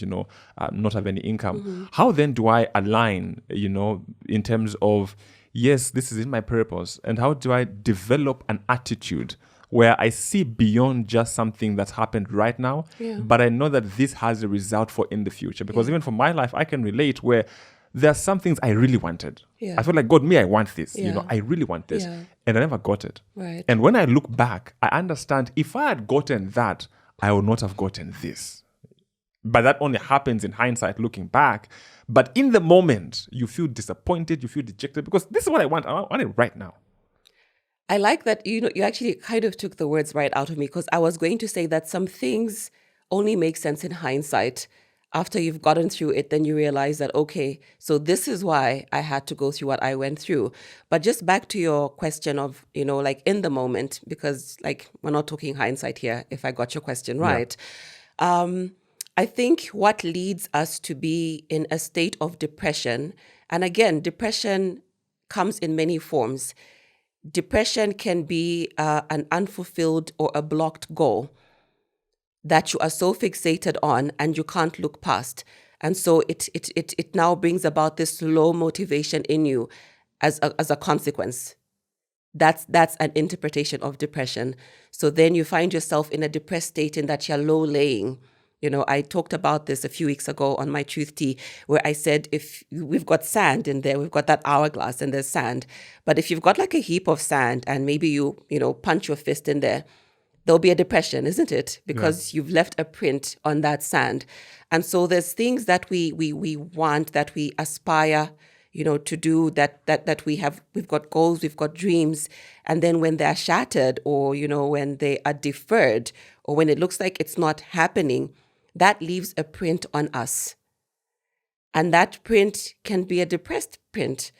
not have any income. How then do I align, in terms of, yes, this is in my purpose, and how do I develop an attitude where I see beyond just something that's happened right now, but I know that this has a result for in the future? Because even for my life, I can relate where there are some things I really wanted. Yeah. I feel like, God, I want this. Yeah. I really want this. Yeah. And I never got it. Right. And when I look back, I understand if I had gotten that, I would not have gotten this. But that only happens in hindsight, looking back. But in the moment, you feel disappointed, you feel dejected, because this is what I want. I want it right now. I like that, you actually kind of took the words right out of me, because I was going to say that some things only make sense in hindsight. After you've gotten through it, then you realize that, okay, so this is why I had to go through what I went through. But just back to your question of, like in the moment, because like we're not talking hindsight here, if I got your question right. I think what leads us to be in a state of depression, and again, depression comes in many forms. Depression can be an unfulfilled or a blocked goal that you are so fixated on and you can't look past. And so it now brings about this low motivation in you as a consequence. That's an interpretation of depression. So then you find yourself in a depressed state in that you're low laying. I talked about this a few weeks ago on my Truth Tea, where I said, if we've got sand in there, we've got that hourglass and there's sand. But if you've got like a heap of sand and maybe you punch your fist in there, there'll be a depression, isn't it? Because you've left a print on that sand. And so there's things that we want, that we aspire, to do, that we've got goals, we've got dreams. And then when they're shattered, or, when they are deferred, or when it looks like it's not happening, that leaves a print on us. And that print can be a depressed print,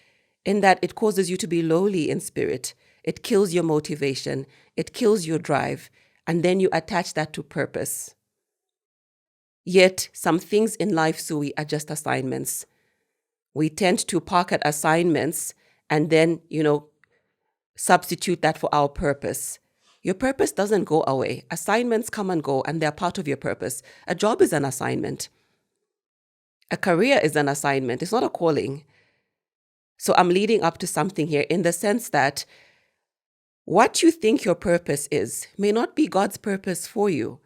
in that it causes you to be lowly in spirit. It kills your motivation. It kills your drive. And then you attach that to purpose. Yet some things in life, Sui, are just assignments. We tend to park at assignments and then, substitute that for our purpose. Your purpose doesn't go away. Assignments come and go, and they're part of your purpose. A job is an assignment. A career is an assignment. It's not a calling. So I'm leading up to something here in the sense that what you think your purpose is may not be God's purpose for you.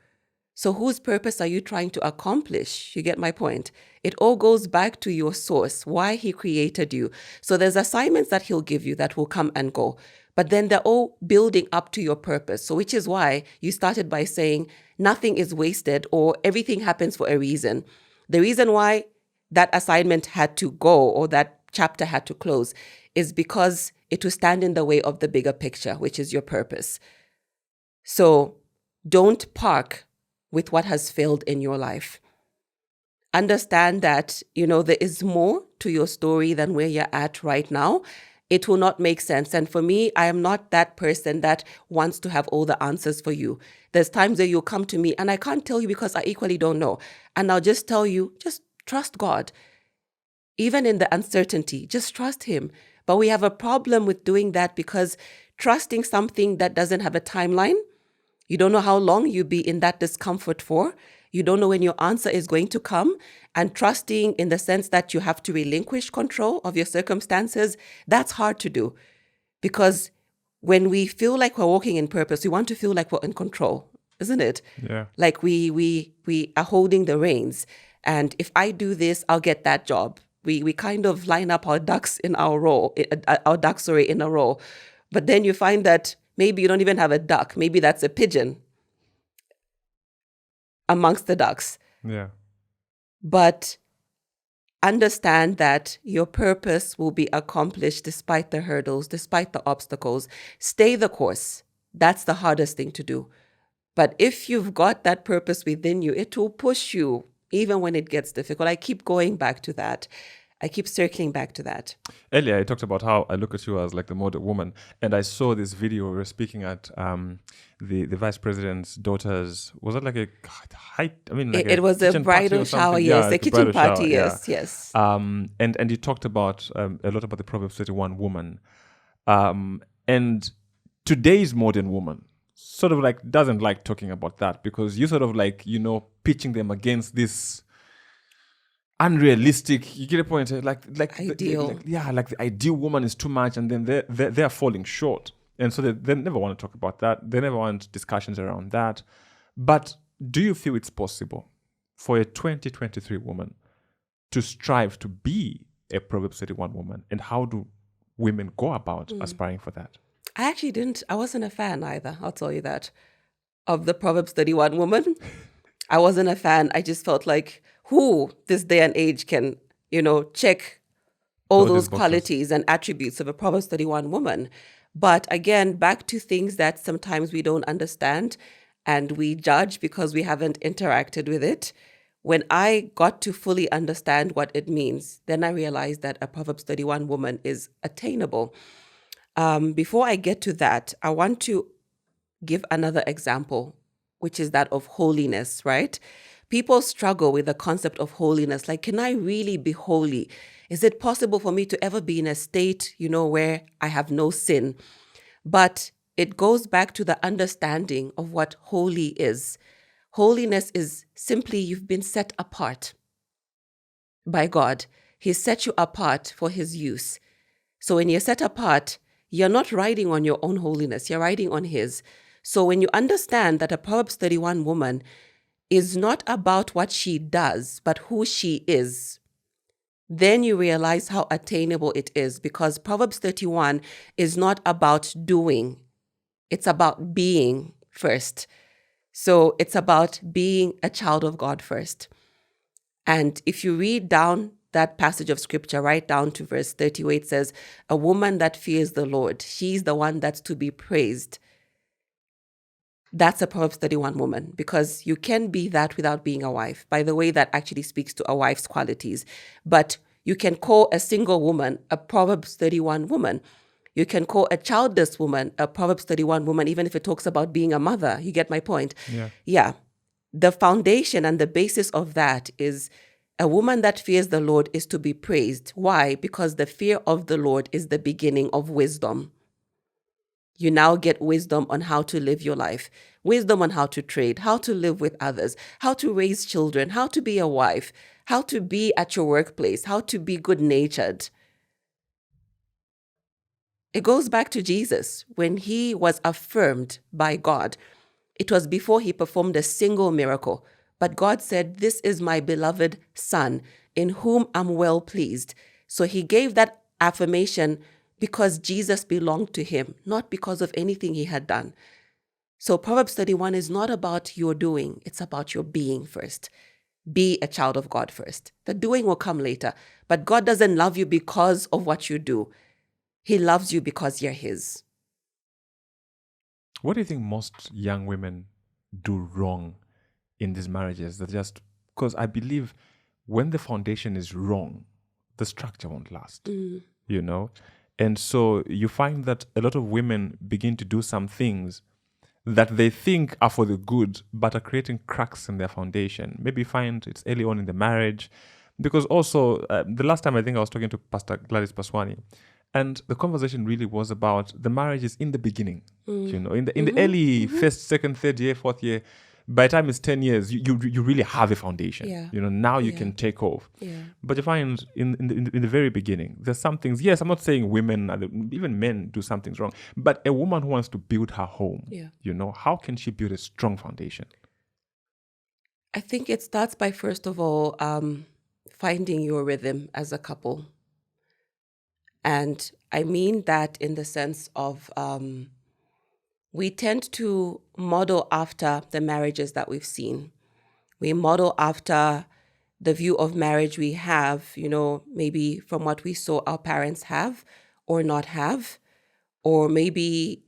So whose purpose are you trying to accomplish? You get my point? It all goes back to your source, why he created you. So there's assignments that he'll give you that will come and go, but then they're all building up to your purpose. So which is why you started by saying nothing is wasted or everything happens for a reason. The reason why that assignment had to go or that chapter had to close is because it will stand in the way of the bigger picture, which is your purpose. So don't park with what has failed in your life. Understand that, there is more to your story than where you're at right now. It will not make sense. And for me, I am not that person that wants to have all the answers for you. There's times where you'll come to me and I can't tell you because I equally don't know. And I'll just tell you, just trust God. Even in the uncertainty, just trust him. But we have a problem with doing that because trusting something that doesn't have a timeline, you don't know how long you'll be in that discomfort for. You don't know when your answer is going to come. And trusting in the sense that you have to relinquish control of your circumstances, that's hard to do. Because when we feel like we're walking in purpose, we want to feel like we're in control, isn't it? Yeah. Like we are holding the reins. And if I do this, I'll get that job. We kind of line up our ducks in our row, in a row. But then you find that maybe you don't even have a duck. Maybe that's a pigeon amongst the ducks. Yeah. But understand that your purpose will be accomplished despite the hurdles, despite the obstacles. Stay the course. That's the hardest thing to do. But if you've got that purpose within you, it will push you even when it gets difficult. I keep going back to that. I keep circling back to that. Earlier, I talked about how I look at you as like the model woman, and I saw this video. We were speaking at the vice president's daughter's. Was it like a height? I mean, like It was a kitchen party or bridal shower, something? yes, Yeah, a like kitchen bridal shower, party, yeah. yes. And you talked about a lot about the Proverbs 31 woman, and today's modern woman sort of like doesn't like talking about that, because you sort of like, pitching them against this unrealistic, you get a point, like Ideal. like the ideal woman is too much, and then they're falling short, and so they never want to talk about that. They never want discussions around that. But do you feel it's possible for a 2023 woman to strive to be a Proverbs 31 woman, and how do women go about aspiring for that? I wasn't a fan either, I'll tell you that, of the Proverbs 31 woman. I wasn't a fan. I just felt like, who this day and age can, check all those qualities and attributes of a Proverbs 31 woman. But again, back to things that sometimes we don't understand and we judge because we haven't interacted with it. When I got to fully understand what it means, then I realized that a Proverbs 31 woman is attainable. Before I get to that, I want to give another example, which is that of holiness, right? People struggle with the concept of holiness. Like, can I really be holy? Is it possible for me to ever be in a state, where I have no sin? But it goes back to the understanding of what holy is. Holiness is simply you've been set apart by God. He set you apart for his use. So when you're set apart, you're not riding on your own holiness, you're riding on his. So when you understand that a Proverbs 31 woman is not about what she does, but who she is, then you realize how attainable it is, because Proverbs 31 is not about doing. It's about being first. So it's about being a child of God first. And if you read down that passage of scripture, right down to verse 38, it says, a woman that fears the Lord, she's the one that's to be praised. That's a Proverbs 31 woman, because you can be that without being a wife. By the way, that actually speaks to a wife's qualities. But you can call a single woman a Proverbs 31 woman. You can call a childless woman a Proverbs 31 woman, even if it talks about being a mother. You get my point? Yeah. The foundation and the basis of that is a woman that fears the Lord is to be praised. Why? Because the fear of the Lord is the beginning of wisdom. You now get wisdom on how to live your life, wisdom on how to trade, how to live with others, how to raise children, how to be a wife, how to be at your workplace, how to be good-natured. It goes back to Jesus. When he was affirmed by God, it was before he performed a single miracle. But God said, this is my beloved son, in whom I'm well pleased. So he gave that affirmation because Jesus belonged to him, not because of anything he had done. So Proverbs 31 is not about your doing. It's about your being first. Be a child of God first. The doing will come later. But God doesn't love you because of what you do. He loves you because you're his. What do you think most young women do wrong in these marriages? That just because I believe when the foundation is wrong, the structure won't last, And so you find that a lot of women begin to do some things that they think are for the good, but are creating cracks in their foundation. Maybe find it's early on in the marriage. Because also, the last time I think I was talking to Pastor Gladys Paswani, and the conversation really was about the marriage is in the beginning. In the early first, second, third year, fourth year, by the time it's 10 years, you really have a foundation. Yeah. Now you Yeah. can take off. Yeah. But you find in the very beginning, there's some things. Yes, I'm not saying women, even men do some things wrong. But a woman who wants to build her home, Yeah. how can she build a strong foundation? I think it starts by, first of all, finding your rhythm as a couple. And I mean that in the sense of we tend to model after the marriages that we've seen. We model after the view of marriage we have, maybe from what we saw our parents have or not have, or maybe,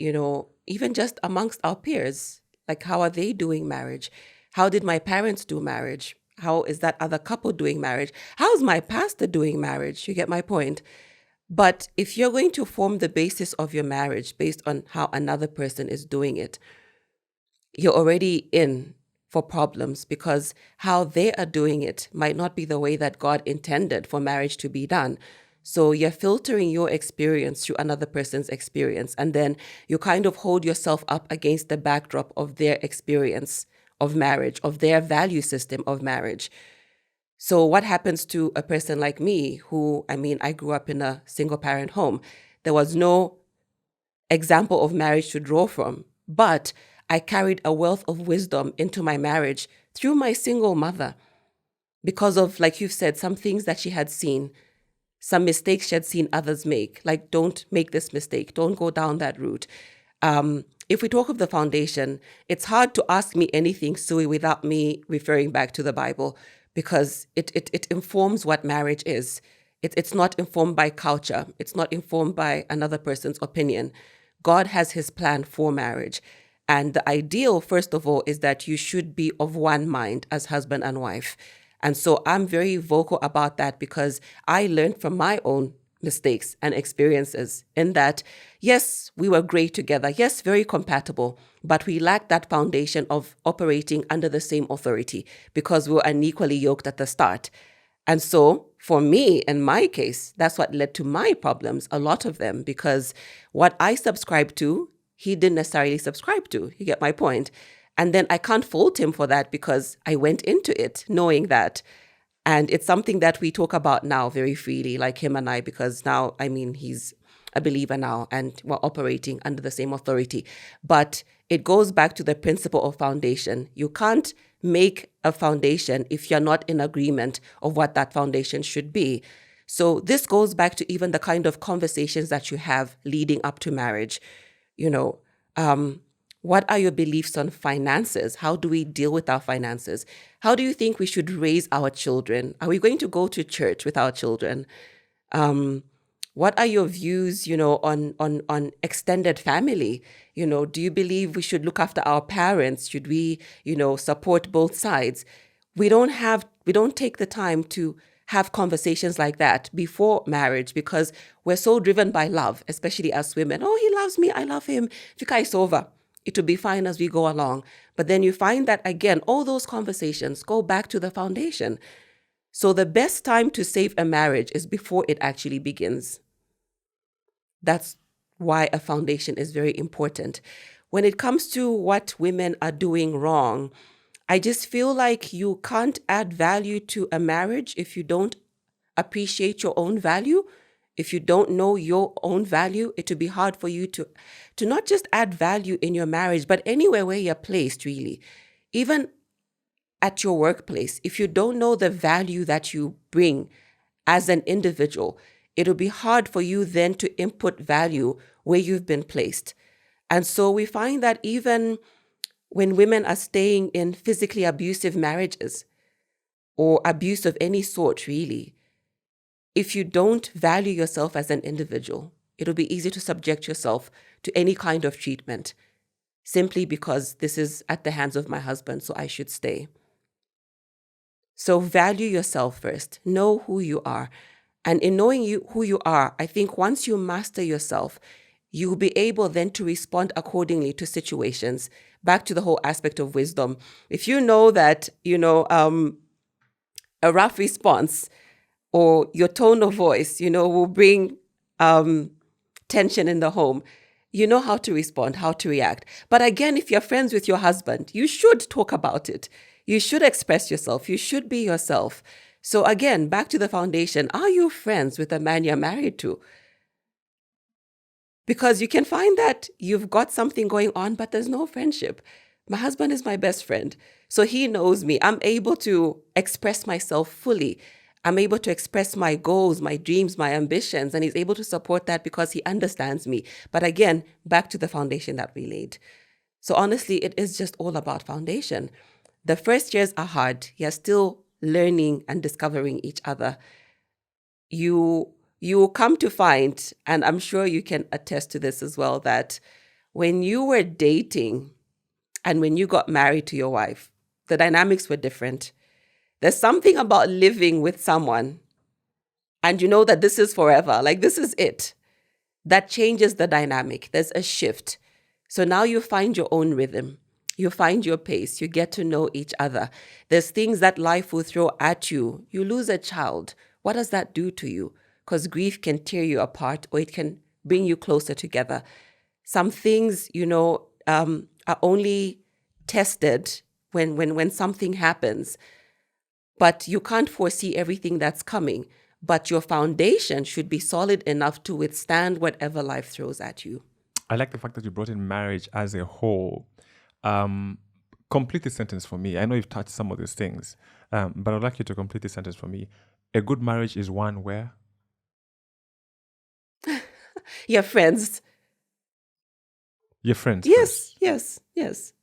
even just amongst our peers. Like, how are they doing marriage? How did my parents do marriage? How is that other couple doing marriage? How's my pastor doing marriage? You get my point. But if you're going to form the basis of your marriage based on how another person is doing it, you're already in for problems, because how they are doing it might not be the way that God intended for marriage to be done. So you're filtering your experience through another person's experience, and then you kind of hold yourself up against the backdrop of their experience of marriage, of their value system of marriage. So what happens to a person like me who, I grew up in a single parent home. There was no example of marriage to draw from, but I carried a wealth of wisdom into my marriage through my single mother because of, like you've said, some things that she had seen, some mistakes she had seen others make. Like, don't make this mistake. Don't go down that route. If we talk of the foundation, it's hard to ask me anything, Sui, without me referring back to the Bible, because it informs what marriage is. It's not informed by culture. It's not informed by another person's opinion. God has his plan for marriage. And the ideal, first of all, is that you should be of one mind as husband and wife. And so I'm very vocal about that, because I learned from my own mistakes and experiences in that, yes, we were great together. Yes, very compatible, but we lacked that foundation of operating under the same authority because we were unequally yoked at the start. And so for me, in my case, that's what led to my problems, a lot of them, because what I subscribed to, he didn't necessarily subscribe to. You get my point? And then I can't fault him for that, because I went into it knowing that. And it's something that we talk about now very freely, like him and I, because now, he's a believer now and we're operating under the same authority. But it goes back to the principle of foundation. You can't make a foundation if you're not in agreement of what that foundation should be. So this goes back to even the kind of conversations that you have leading up to marriage. What are your beliefs on finances? How do we deal with our finances? How do you think we should raise our children? Are we going to go to church with our children? What are your views, on extended family? Do you believe we should look after our parents? Should we, support both sides? We don't take the time to have conversations like that before marriage, because we're so driven by love, especially as women. Oh, he loves me, I love him. Fika is over. It will be fine as we go along. But then you find that, again, all those conversations go back to the foundation. So the best time to save a marriage is before it actually begins. That's why a foundation is very important. When it comes to what women are doing wrong, I just feel like you can't add value to a marriage if you don't appreciate your own value. If you don't know your own value, it will be hard for you to not just add value in your marriage, but anywhere where you're placed, really. Even at your workplace, if you don't know the value that you bring as an individual, it'll be hard for you then to input value where you've been placed. And so we find that even when women are staying in physically abusive marriages or abuse of any sort, really, if you don't value yourself as an individual, it'll be easy to subject yourself to any kind of treatment simply because this is at the hands of my husband, so I should stay. So value yourself first. Know who you are. And in knowing who you are, I think once you master yourself, you'll be able then to respond accordingly to situations. Back to the whole aspect of wisdom. If you know that, a rough response or your tone of voice, will bring tension in the home, You know how to respond, how to react. But again, if you're friends with your husband, you should talk about it. You should express yourself. You should be yourself. So again, back to the foundation. Are you friends with the man you're married to? Because you can find that you've got something going on, but there's no friendship. My husband is my best friend. So he knows me. I'm able to express myself fully. I'm able to express my goals, my dreams, my ambitions, and he's able to support that because he understands me. But again, back to the foundation that we laid. So honestly, it is just all about foundation. The first years are hard. You're still learning and discovering each other. You will come to find, and I'm sure you can attest to this as well, that when you were dating and when you got married to your wife, the dynamics were different. There's something about living with someone and you know that this is forever, like this is it, that changes the dynamic. There's a shift. So now you find your own rhythm. You find your pace. You get to know each other. There's things that life will throw at you. You lose a child. What does that do to you? Because grief can tear you apart or it can bring you closer together. Some things, are only tested when something happens. But you can't foresee everything that's coming. But your foundation should be solid enough to withstand whatever life throws at you. I like the fact that you brought in marriage as a whole. Complete this sentence for me. I know you've touched some of these things, but I'd like you to complete this sentence for me. A good marriage is one where? Your friends. Your friends. Yes, first. Yes.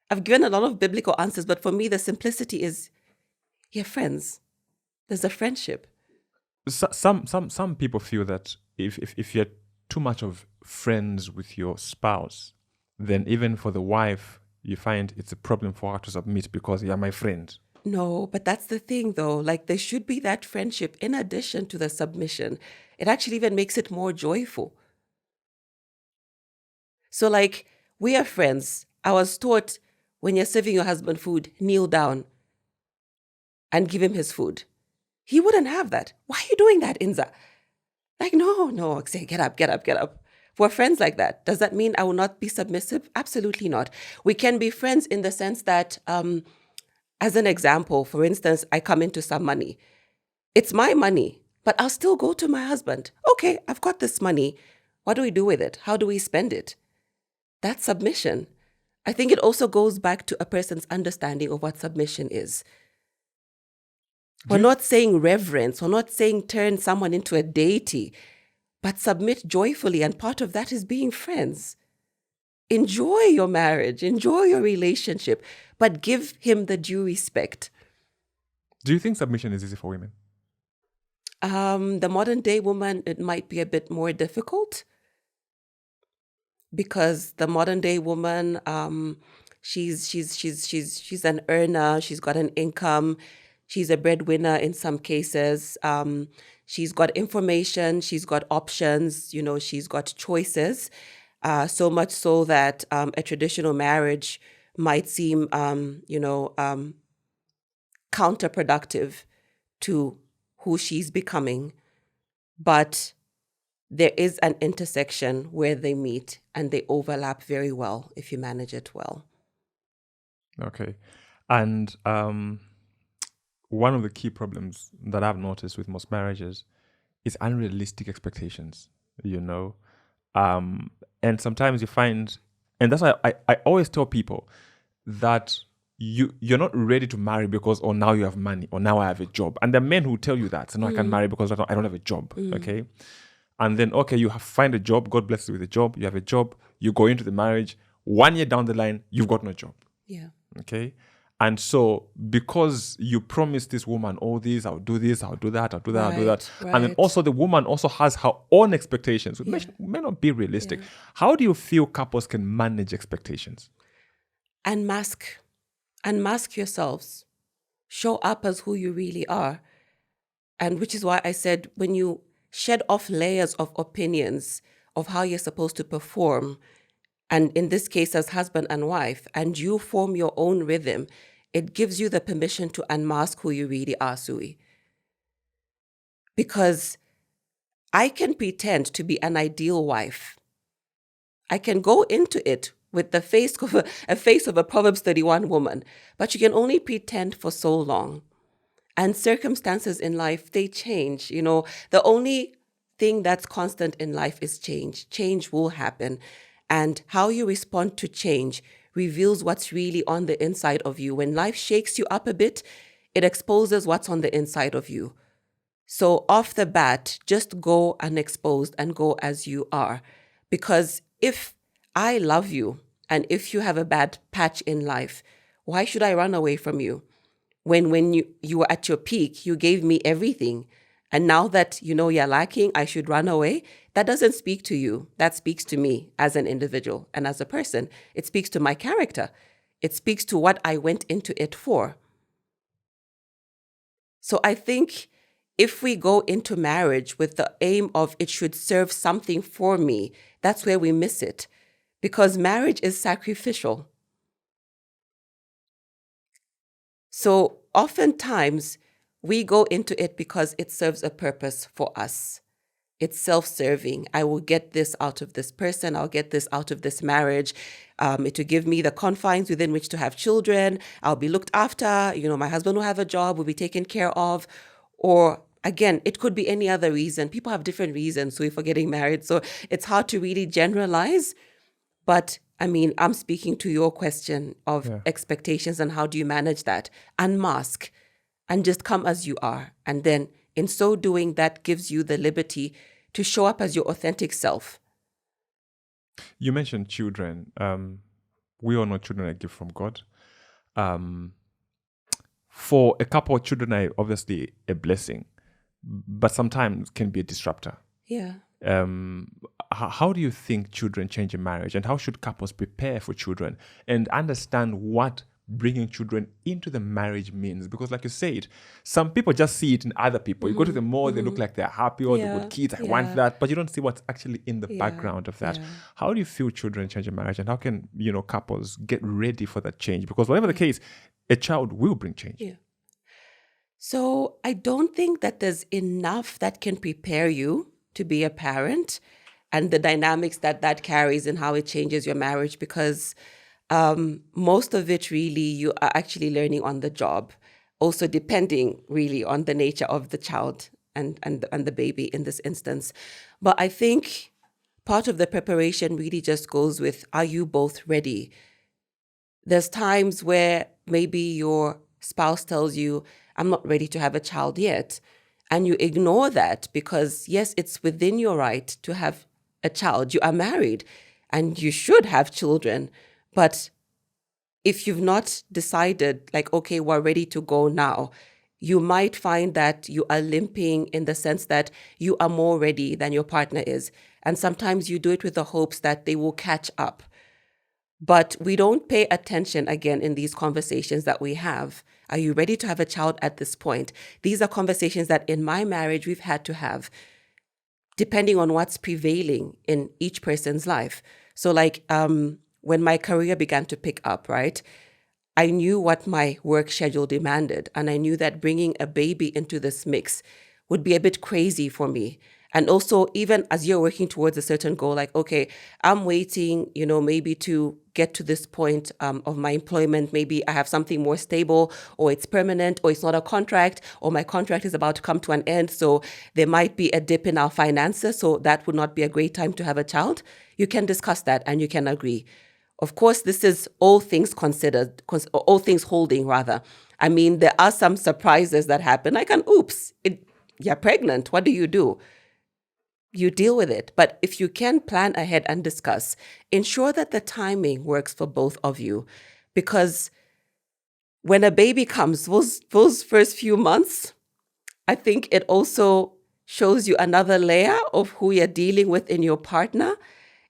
I've given a lot of biblical answers, but for me, the simplicity is your friends. There's a friendship. Some people feel that if you're too much of friends with your spouse, then even for the wife, you find it's a problem for her to submit because you're my friend. No, but that's the thing though. Like there should be that friendship in addition to the submission. It actually even makes it more joyful. So like we are friends. I was taught when you're serving your husband food, kneel down and give him his food. He wouldn't have that. Why are you doing that, Inza? Like, no, say, get up. We're friends like that. Does that mean I will not be submissive? Absolutely not. We can be friends in the sense that, as an example, for instance, I come into some money. It's my money, but I'll still go to my husband. Okay, I've got this money. What do we do with it? How do we spend it? That's submission. I think it also goes back to a person's understanding of what submission is. We're not saying reverence. We're not saying turn someone into a deity, but submit joyfully. And part of that is being friends. Enjoy your marriage, enjoy your relationship, but give him the due respect. Do you think submission is easy for women? The modern day woman, it might be a bit more difficult because the modern day woman, she's an earner. She's got an income. She's a breadwinner in some cases. She's got information. She's got options. She's got choices. So much so that a traditional marriage might seem, counterproductive to who she's becoming. But there is an intersection where they meet and they overlap very well if you manage it well. Okay. And one of the key problems that I've noticed with most marriages is unrealistic expectations, and sometimes you find, and that's why I always tell people that you're not ready to marry because, now you have money, or now I have a job. And there are men who tell you that, I can marry because I don't have a job, okay? And then, you find a job, God bless you with a job, you have a job, you go into the marriage, 1 year down the line, you've got no job. Yeah. Okay? And so, because you promised this woman all this, I'll do this, I'll do that, I'll do that, I'll do that. Right. And then also the woman also has her own expectations, which may not be realistic. How do you feel couples can manage expectations? Unmask yourselves. Show up as who you really are. And which is why I said, when you shed off layers of opinions of how you're supposed to perform, and in this case as husband and wife, and you form your own rhythm, it gives you the permission to unmask who you really are, Sui. Because I can pretend to be an ideal wife, I can go into it with the face of a face of a Proverbs 31 woman, but you can only pretend for so long. And circumstances in life, they change. The only thing that's constant in life is change. Change will happen. And how you respond to change reveals what's really on the inside of you. When life shakes you up a bit, it exposes what's on the inside of you. So off the bat, just go unexposed and go as you are. Because if I love you and if you have a bad patch in life, why should I run away from you? When you were at your peak, you gave me everything. And now that you're lacking, I should run away. That doesn't speak to you. That speaks to me as an individual and as a person. It speaks to my character. It speaks to what I went into it for. So I think if we go into marriage with the aim of it should serve something for me, that's where we miss it. Because marriage is sacrificial. So oftentimes we go into it because it serves a purpose for us. It's self-serving. I will get this out of this person. I'll get this out of this marriage. It will give me the confines within which to have children. I'll be looked after. My husband will have a job, will be taken care of. Or again, it could be any other reason. People have different reasons for getting married. So it's hard to really generalize. But I'm speaking to your question of expectations and how do you manage that? Unmask and just come as you are. And then in so doing, that gives you the liberty to show up as your authentic self. You mentioned children. We all know children are a gift from God. For a couple, children are obviously a blessing, but sometimes can be a disruptor. Yeah. How do you think children change a marriage, and how should couples prepare for children and understand what bringing children into the marriage means? Because like you said, some people just see it in other people. You go to the mall, they look like they're happy, or they've got kids, I want that, but you don't see what's actually in the background of that. How do you feel children change a marriage, and how can couples get ready for that change? Because whatever the case, a child will bring change. Yeah. So I don't think that there's enough that can prepare you to be a parent and the dynamics that carries and how it changes your marriage, because most of it really you are actually learning on the job, also depending really on the nature of the child and the baby in this instance. But I think part of the preparation really just goes with, are you both ready? There's times where maybe your spouse tells you, I'm not ready to have a child yet. And you ignore that because, yes, it's within your right to have a child. You are married and you should have children. But if you've not decided, like, okay, we're ready to go now, you might find that you are limping in the sense that you are more ready than your partner is. And sometimes you do it with the hopes that they will catch up. But we don't pay attention, again, in these conversations that we have. Are you ready to have a child at this point? These are conversations that in my marriage we've had to have, depending on what's prevailing in each person's life. So like when my career began to pick up, right, I knew what my work schedule demanded. And I knew that bringing a baby into this mix would be a bit crazy for me. And also, even as you're working towards a certain goal, like, okay, I'm waiting, maybe to get to this point of my employment. Maybe I have something more stable, or it's permanent, or it's not a contract, or my contract is about to come to an end. So there might be a dip in our finances. So that would not be a great time to have a child. You can discuss that and you can agree. Of course, this is all things considered, all things holding rather. I mean, there are some surprises that happen, like an oops, you're pregnant. What do? You deal with it. But if you can plan ahead and discuss, ensure that the timing works for both of you. Because when a baby comes, those first few months, I think it also shows you another layer of who you're dealing with in your partner,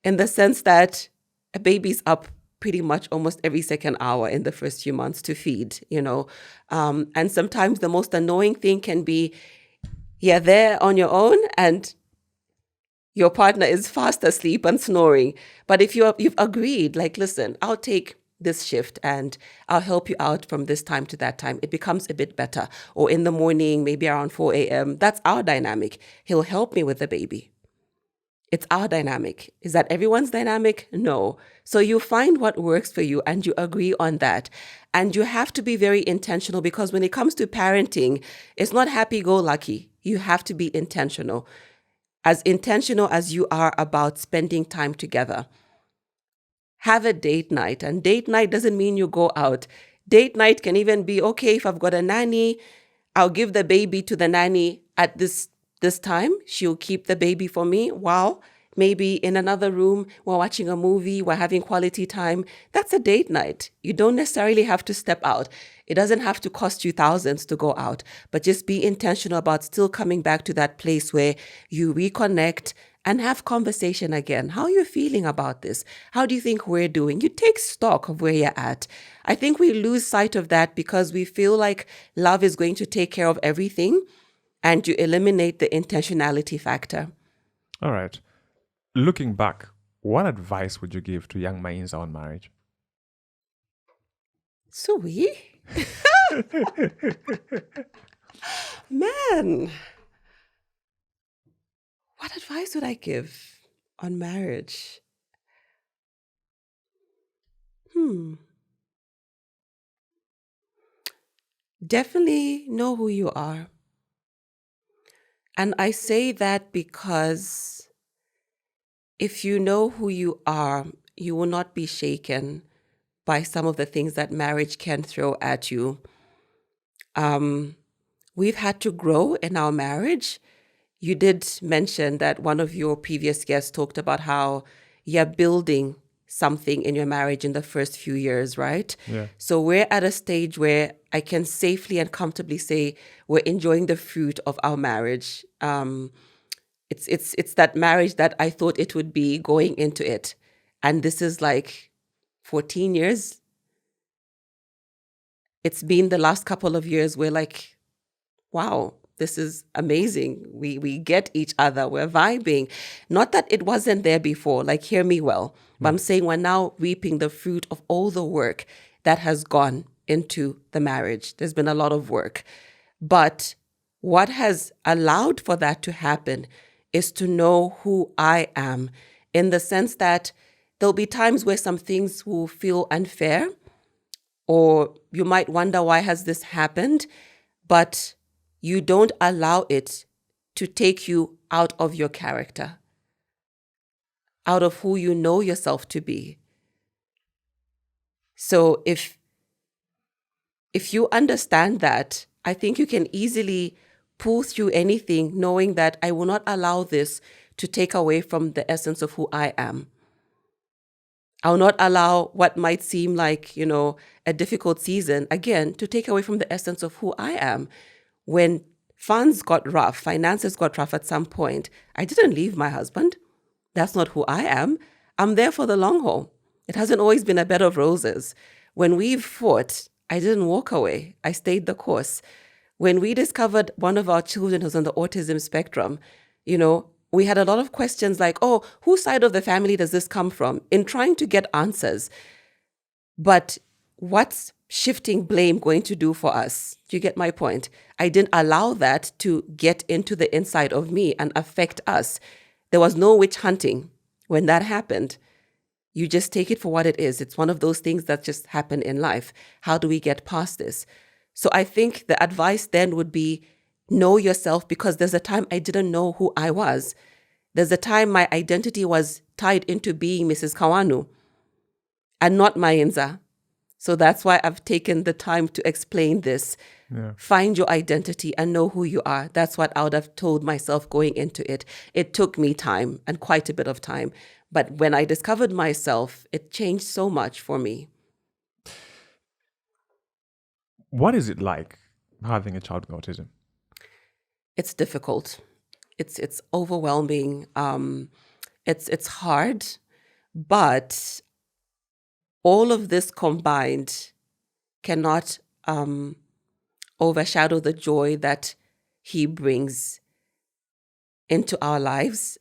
in the sense that a baby's up pretty much almost every second hour in the first few months to feed, and sometimes the most annoying thing can be you're there on your own and your partner is fast asleep and snoring. But if you've agreed, like, listen, I'll take this shift and I'll help you out from this time to that time, it becomes a bit better. Or in the morning, maybe around 4 a.m., that's our dynamic. He'll help me with the baby. It's our dynamic. Is that everyone's dynamic? No. So you find what works for you and you agree on that. And you have to be very intentional, because when it comes to parenting, it's not happy-go-lucky. You have to be intentional as you are about spending time together. Have a date night. And date night doesn't mean you go out. Date night can even be, okay, if I've got a nanny, I'll give the baby to the nanny at this time. She'll keep the baby for me while maybe in another room we're watching a movie, we're having quality time. That's a date night. You don't necessarily have to step out. It doesn't have to cost you thousands to go out, but just be intentional about still coming back to that place where you reconnect and have conversation again. How are you feeling about this? How do you think we're doing? You take stock of where you're at. I think we lose sight of that because we feel like love is going to take care of everything, and you eliminate the intentionality factor. All right. Looking back, what advice would you give to young Mainza on marriage? Sui? Man, what advice would I give on marriage? Definitely know who you are. And I say that because if you know who you are, you will not be shaken by some of the things that marriage can throw at you. We've had to grow in our marriage. You did mention that one of your previous guests talked about how you're building something in your marriage in the first few years, right? Yeah. So we're at a stage where I can safely and comfortably say we're enjoying the fruit of our marriage. It's that marriage that I thought it would be going into it. And this is like 14 years. It's been the last couple of years where like, wow, this is amazing. We get each other. We're vibing. Not that it wasn't there before, like hear me well. But I'm saying we're now reaping the fruit of all the work that has gone into the marriage. There's been a lot of work. But what has allowed for that to happen is to know who I am, in the sense that there'll be times where some things will feel unfair, or you might wonder, why has this happened? But you don't allow it to take you out of your character, out of who you know yourself to be. So if you understand that, I think you can easily pull through anything, knowing that I will not allow this to take away from the essence of who I am. I'll not allow what might seem like, a difficult season, again, to take away from the essence of who I am. When finances got rough at some point, I didn't leave my husband. That's not who I am. I'm there for the long haul. It hasn't always been a bed of roses. When we've fought, I didn't walk away. I stayed the course. When we discovered one of our children who's on the autism spectrum, we had a lot of questions like, oh, whose side of the family does this come from? In trying to get answers. But what's shifting blame going to do for us? Do you get my point? I didn't allow that to get into the inside of me and affect us. There was no witch hunting when that happened. You just take it for what it is. It's one of those things that just happen in life. How do we get past this? So I think the advice then would be, know yourself, because there's a time I didn't know who I was. There's a time my identity was tied into being Mrs. Kawanu and not Mainza. So that's why I've taken the time to explain this. Yeah. Find your identity and know who you are. That's what I would have told myself going into it. It took me time, and quite a bit of time. But when I discovered myself, it changed so much for me. What is it like having a child with autism? It's difficult. It's overwhelming. It's hard, but all of this combined cannot overshadow the joy that he brings into our lives,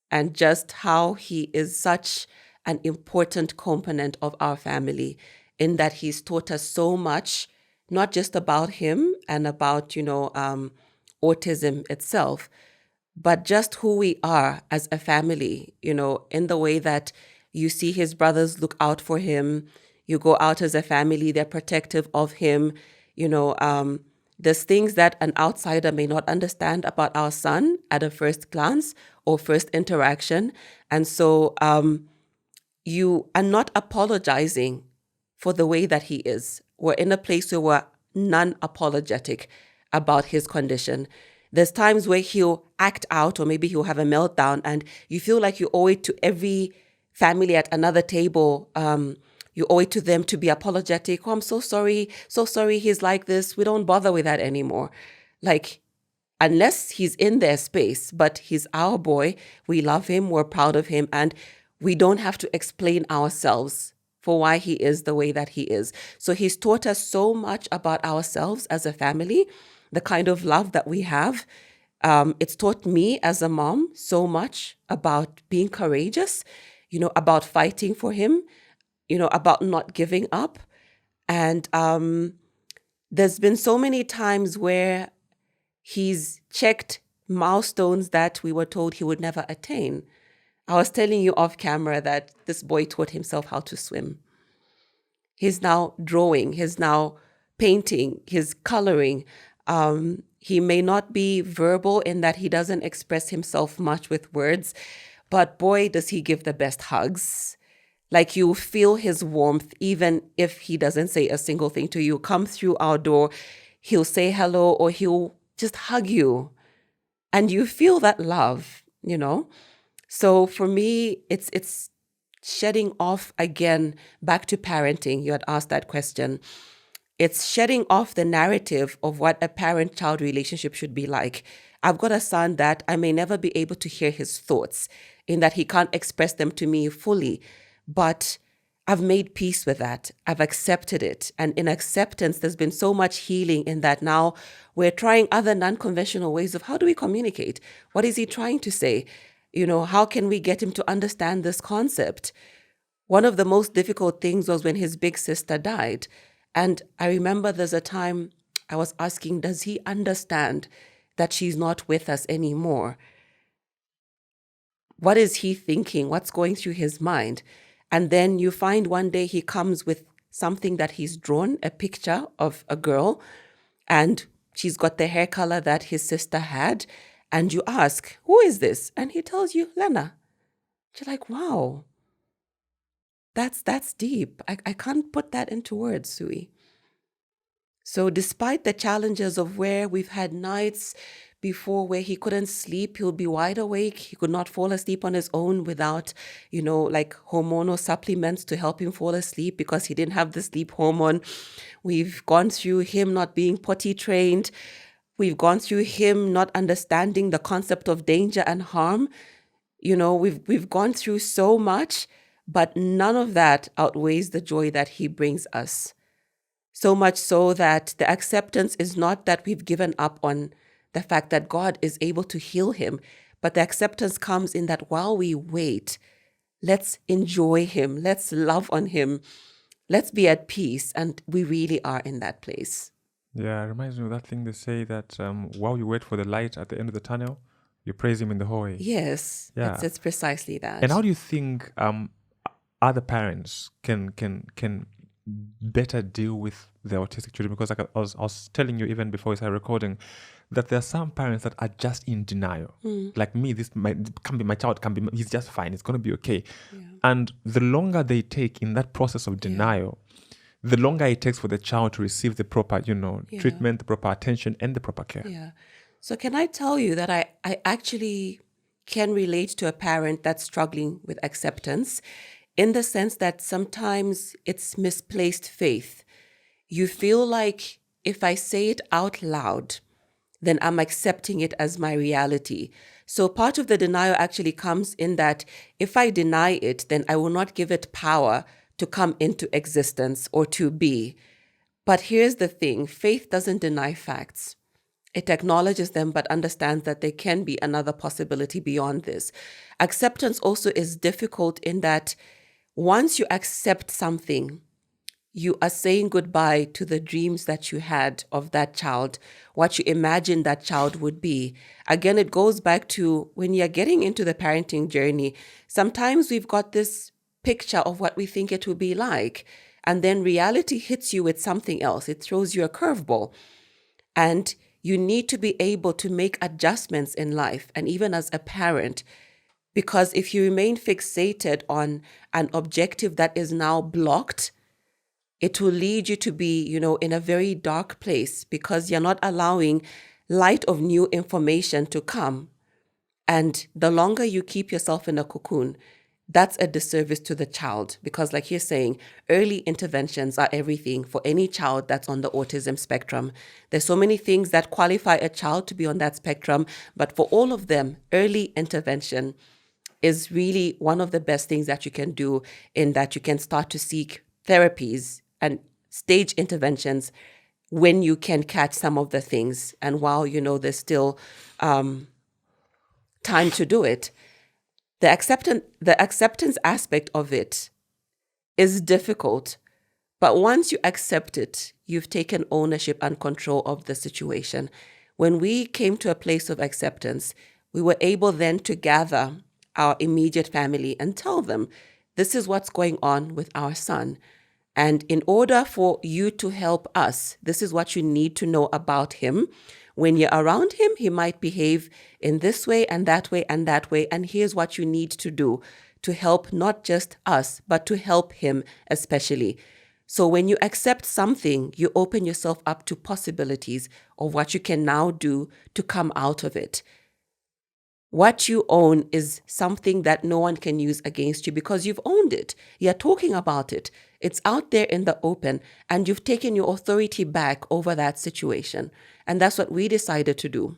and just how he is such an important component of our family, in that he's taught us so much, not just about him and about, autism itself, but just who we are as a family, in the way that you see his brothers look out for him. You go out as a family, they're protective of him. There's things that an outsider may not understand about our son at a first glance or first interaction. And so you are not apologizing for the way that he is. We're in a place where we're non-apologetic about his condition. There's times where he'll act out, or maybe he'll have a meltdown, and you feel like you owe it to every family at another table. You owe it to them to be apologetic. Oh, I'm so sorry he's like this. We don't bother with that anymore. Like, unless he's in their space, but he's our boy. We love him. We're proud of him. And we don't have to explain ourselves for why he is the way that he is. So he's taught us so much about ourselves as a family, the kind of love that we have. It's taught me as a mom so much about being courageous, about fighting for him, about not giving up. And there's been so many times where he's checked milestones that we were told he would never attain. I was telling you off camera that this boy taught himself how to swim. He's now drawing, he's now painting, he's coloring. He may not be verbal in that he doesn't express himself much with words, but boy, does he give the best hugs. Like, you feel his warmth, even if he doesn't say a single thing to you. Come through our door, he'll say hello, or he'll just hug you. And you feel that love, So for me, it's shedding off again, back to parenting. You had asked that question. It's shedding off the narrative of what a parent-child relationship should be like. I've got a son that I may never be able to hear his thoughts, in that he can't express them to me fully. But I've made peace with that. I've accepted it. And in acceptance, there's been so much healing in that. Now we're trying other non-conventional ways of how do we communicate? What is he trying to say? How can we get him to understand this concept? One of the most difficult things was when his big sister died. And I remember there's a time I was asking, does he understand that she's not with us anymore? What is he thinking? What's going through his mind? And then you find one day he comes with something that he's drawn, a picture of a girl, and she's got the hair color that his sister had. And you ask, who is this? And he tells you, Lena. You're like, wow, that's deep. I can't put that into words, Sui. So despite the challenges of where we've had nights before where he couldn't sleep, he'll be wide awake. He could not fall asleep on his own without, like hormonal supplements to help him fall asleep because he didn't have the sleep hormone. We've gone through him not being potty trained. We've gone through him not understanding the concept of danger and harm. We've gone through so much, but none of that outweighs the joy that he brings us. So much so that the acceptance is not that we've given up on the fact that God is able to heal him, but the acceptance comes in that while we wait, let's enjoy him, let's love on him, let's be at peace, and we really are in that place. Yeah, it reminds me of that thing they say that while you wait for the light at the end of the tunnel, you praise him in the hallway. Yes, Yeah. it's precisely that. And how do you think other parents can better deal with their autistic children? Because like I was telling you even before we started recording, that there are some parents that are just in denial. Like me, this can be my child, he's just fine, it's going to be okay. Yeah. And the longer they take in that process of denial, the longer it takes for the child to receive the proper, treatment, the proper attention, and the proper care. Yeah. So can I tell you that I actually can relate to a parent that's struggling with acceptance, in the sense that sometimes it's misplaced faith. You feel like if I say it out loud, then I'm accepting it as my reality. So part of the denial actually comes in that if I deny it, then I will not give it power to come into existence or to be. But here's the thing, faith doesn't deny facts. It acknowledges them, but understands that there can be another possibility beyond this. Acceptance also is difficult in that once you accept something, you are saying goodbye to the dreams that you had of that child, what you imagined that child would be. Again, it goes back to when you're getting into the parenting journey, sometimes we've got this picture of what we think it will be like, and then reality hits you with something else. It throws you a curveball. And you need to be able to make adjustments in life, and even as a parent, because if you remain fixated on an objective that is now blocked, it will lead you to be, in a very dark place because you're not allowing light of new information to come. And the longer you keep yourself in a cocoon, that's a disservice to the child, because like you're saying, early interventions are everything for any child that's on the autism spectrum. There's so many things that qualify a child to be on that spectrum, but for all of them, early intervention is really one of the best things that you can do, in that you can start to seek therapies and stage interventions when you can catch some of the things. And while, there's still time to do it. The acceptance aspect of it is difficult, but once you accept it, you've taken ownership and control of the situation. When we came to a place of acceptance, we were able then to gather our immediate family and tell them, this is what's going on with our son. And in order for you to help us, this is what you need to know about him. When you're around him, he might behave in this way and that way and that way. And here's what you need to do to help not just us, but to help him especially. So when you accept something, you open yourself up to possibilities of what you can now do to come out of it. What you own is something that no one can use against you because you've owned it. You're talking about it. It's out there in the open, and you've taken your authority back over that situation. And that's what we decided to do.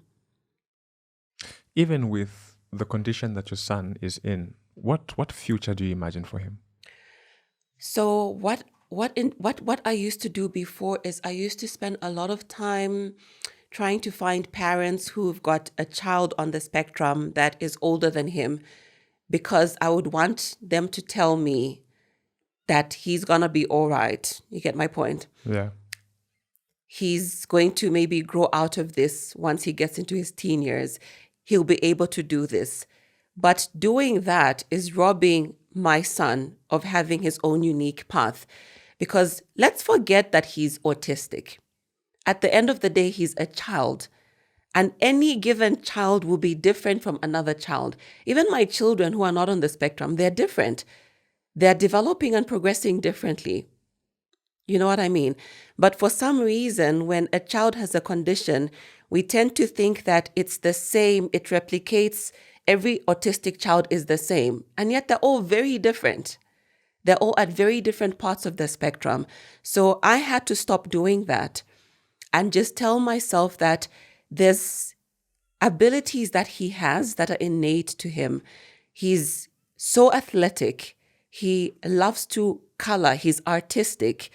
Even with the condition that your son is in, what future do you imagine for him? So what I used to do before is I used to spend a lot of time trying to find parents who've got a child on the spectrum that is older than him, because I would want them to tell me that he's going to be all right. You get my point? Yeah. He's going to maybe grow out of this once he gets into his teen years. He'll be able to do this. But doing that is robbing my son of having his own unique path. Because let's forget that he's autistic. At the end of the day, he's a child. And any given child will be different from another child. Even my children who are not on the spectrum, they're different. They're developing and progressing differently. You know what I mean? But for some reason, when a child has a condition, we tend to think that it's the same, it replicates, every autistic child is the same. And yet they're all very different. They're all at very different parts of the spectrum. So I had to stop doing that and just tell myself that there's abilities that he has that are innate to him. He's so athletic. He loves to color. He's artistic.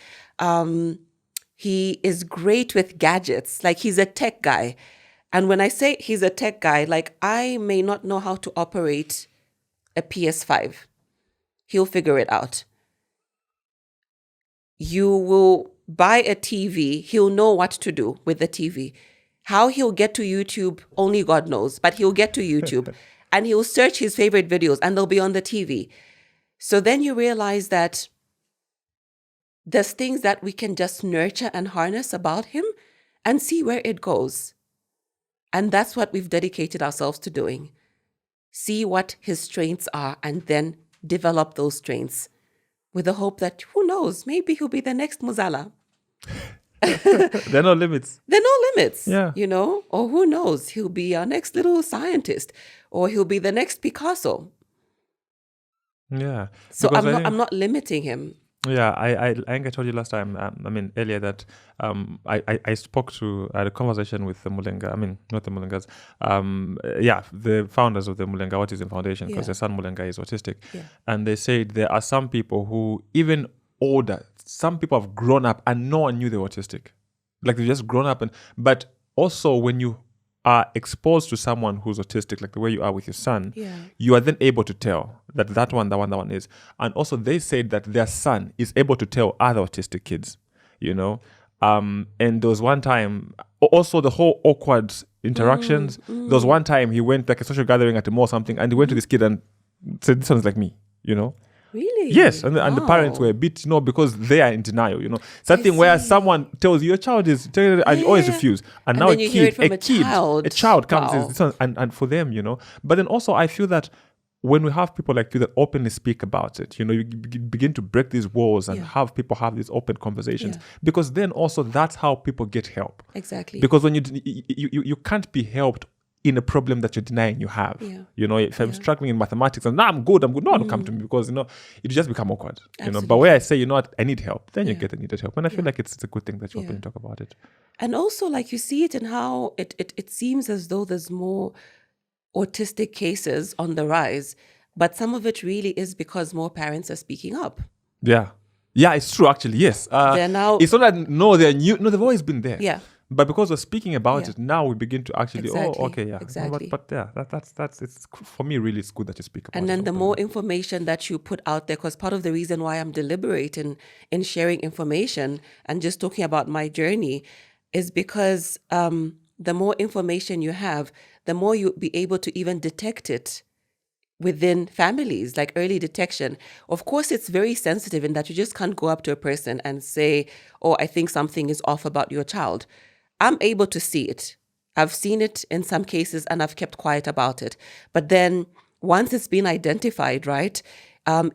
He is great with gadgets. Like, he's a tech guy. And when I say he's a tech guy, like, I may not know how to operate a PS5. He'll figure it out. You will buy a TV. He'll know what to do with the TV. How he'll get to YouTube, only God knows. But he'll get to YouTube and he'll search his favorite videos and they'll be on the TV. So then you realize that there's things that we can just nurture and harness about him and see where it goes. And that's what we've dedicated ourselves to doing. See what his strengths are and then develop those strengths with the hope that, who knows, maybe he'll be the next Muzala. There are no limits. There are no limits, Yeah. Or who knows, he'll be our next little scientist, or he'll be the next Picasso. Yeah. So Because I'm not limiting him. Yeah, I think I told you last time, earlier that I spoke to, I had a conversation with the Mulenga, not the Mulengas, the founders of the Mulenga Autism Foundation, because their son Mulenga is autistic. Yeah. And they said there are some people who, even older, some people have grown up and no one knew they were autistic. Like, they've just grown up. But also when you are exposed to someone who's autistic, like the way you are with your son, Yeah. you are then able to tell that one is. And also they said that their son is able to tell other autistic kids, you know. And there was one time, also the whole awkward interactions. There was one time he went like a social gathering at a mall or something, and he went to this kid and said, "This one's like me," you know. Really? Yes, and the parents Wow. were a bit, because they are in denial, Something where see. someone tells you your child is, and you always Yeah. refuse. And And now then you hear it from a a child. child comes and Wow. says, this one, and for them, But then also I feel that when we have people like you that openly speak about it, you begin to break these walls and Yeah. have people have these open conversations, Yeah. because then also that's how people get help. Exactly. Because when you can't be helped in a problem that you're denying you have. Yeah. If I'm struggling in mathematics and I'm good, no one will come to me, because it just become awkward. But Absolutely. where I say, what, I need help, then you Yeah. get the needed help. And I feel like it's a good thing that you openly Yeah. talk about it. And also, like, you see it in how it seems as though there's more autistic cases on the rise, but some of it really is because more parents are speaking up. Yeah. Yeah, it's true actually, yes. They're now- it's not that they're new. No, they've always been there. Yeah. But because we're speaking about Yeah. it, now we begin to actually, Exactly. okay, yeah. No, Exactly. but yeah, that's it's for me really, it's good that you speak about it. And then the openly. more information that you put out there, because part of the reason why I'm deliberate in sharing information and just talking about my journey is because the more information you have, the more you'll be able to even detect it within families, like early detection. Of course, it's very sensitive in that you just can't go up to a person and say, "Oh, I think something is off about your child." I'm able to see it. I've seen it in some cases and I've kept quiet about it. But then once it's been identified, right,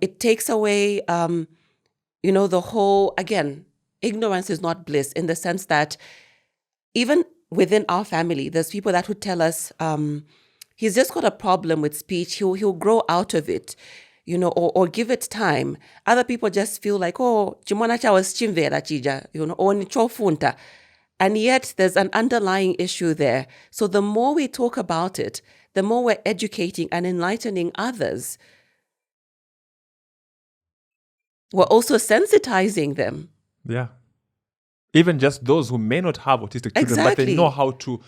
it takes away, the whole, again, ignorance is not bliss, in the sense that even within our family, there's people that would tell us, he's just got a problem with speech. He'll grow out of it, or give it time. Other people just feel like, oh, chimwana was chimvera chija, or nichofunta. And yet there's an underlying issue there. So the more we talk about it, the more we're educating and enlightening others. We're also sensitizing them. Yeah. Even just those who may not have autistic children, but they Exactly. know how to,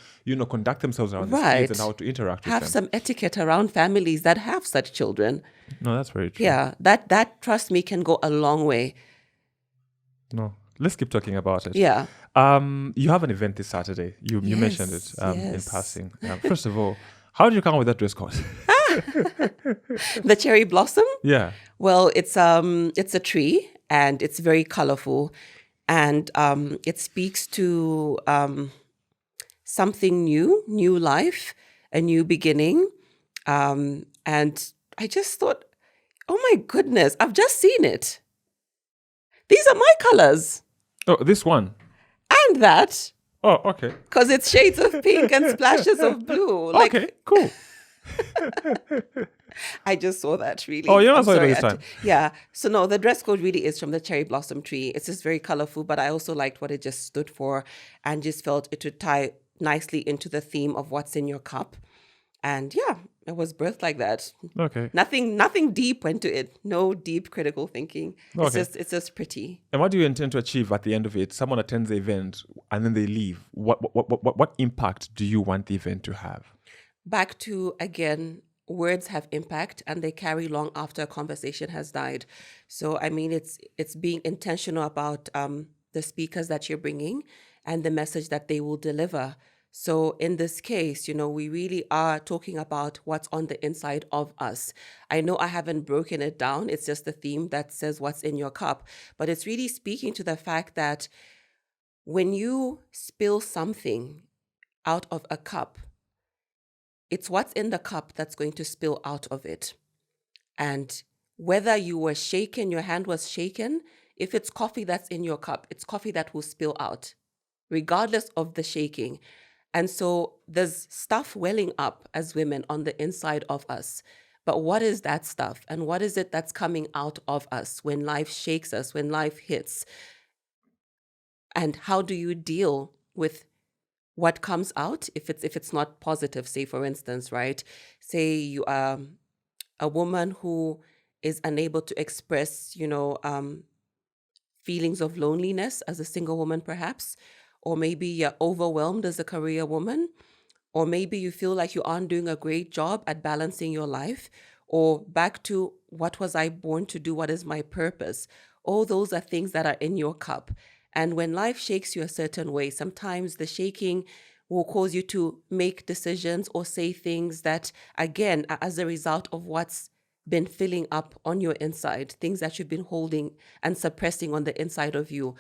conduct themselves around these Right. kids and how to interact with Have them. some etiquette around families that have such children. No, that's very true. Yeah, that trust me can go a long way. No, let's keep talking about it. Yeah. You have an event this Saturday. You mentioned it in yes. passing. First of all, how did you come up with that dress code? The cherry blossom? Yeah. Well, it's a tree and it's very colorful, and it speaks to something new life, a new beginning. And I just thought, oh my goodness, I've just seen it. These are my colors. Oh, this one. And that, Oh, okay. because it's shades of pink and splashes of blue. Like, Okay, cool. I just saw that, really. Oh, you I'm saw it sorry, this time. Yeah. So no, the dress code really is from the cherry blossom tree. It's just very colorful, but I also liked what it just stood for, and just felt it would tie nicely into the theme of what's in your cup. And yeah, it was birthed like that. Okay. Nothing deep went to it. No deep critical thinking. Okay. It's just pretty. And what do you intend to achieve at the end of it? Someone attends the event and then they leave. What impact do you want the event to have? Back to, again, words have impact and they carry long after a conversation has died. So I mean, it's being intentional about the speakers that you're bringing and the message that they will deliver. So in this case, we really are talking about what's on the inside of us. I know I haven't broken it down. It's just the theme that says what's in your cup. But it's really speaking to the fact that when you spill something out of a cup, it's what's in the cup that's going to spill out of it. And whether you were shaken, your hand was shaken, if it's coffee that's in your cup, it's coffee that will spill out, regardless of the shaking. And so there's stuff welling up as women on the inside of us. But what is that stuff? And what is it that's coming out of us when life shakes us, when life hits? And how do you deal with what comes out if it's not positive? Say, for instance, right? Say you are a woman who is unable to express, feelings of loneliness as a single woman, perhaps, or maybe you're overwhelmed as a career woman, or maybe you feel like you aren't doing a great job at balancing your life, or back to what was I born to do? What is my purpose? All those are things that are in your cup. And when life shakes you a certain way, sometimes the shaking will cause you to make decisions or say things that, again, are as a result of what's been filling up on your inside, things that you've been holding and suppressing on the inside of you.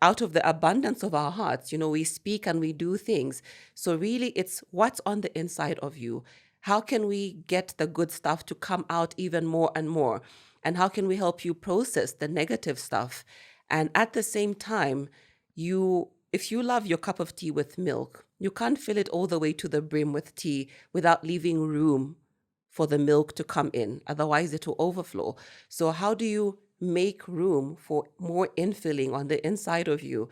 Out of the abundance of our hearts, we speak and we do things. So really, it's what's on the inside of you. How can we get the good stuff to come out even more and more? And how can we help you process the negative stuff? And at the same time, if you love your cup of tea with milk, you can't fill it all the way to the brim with tea without leaving room for the milk to come in. Otherwise, it will overflow. So how do you make room for more infilling on the inside of you?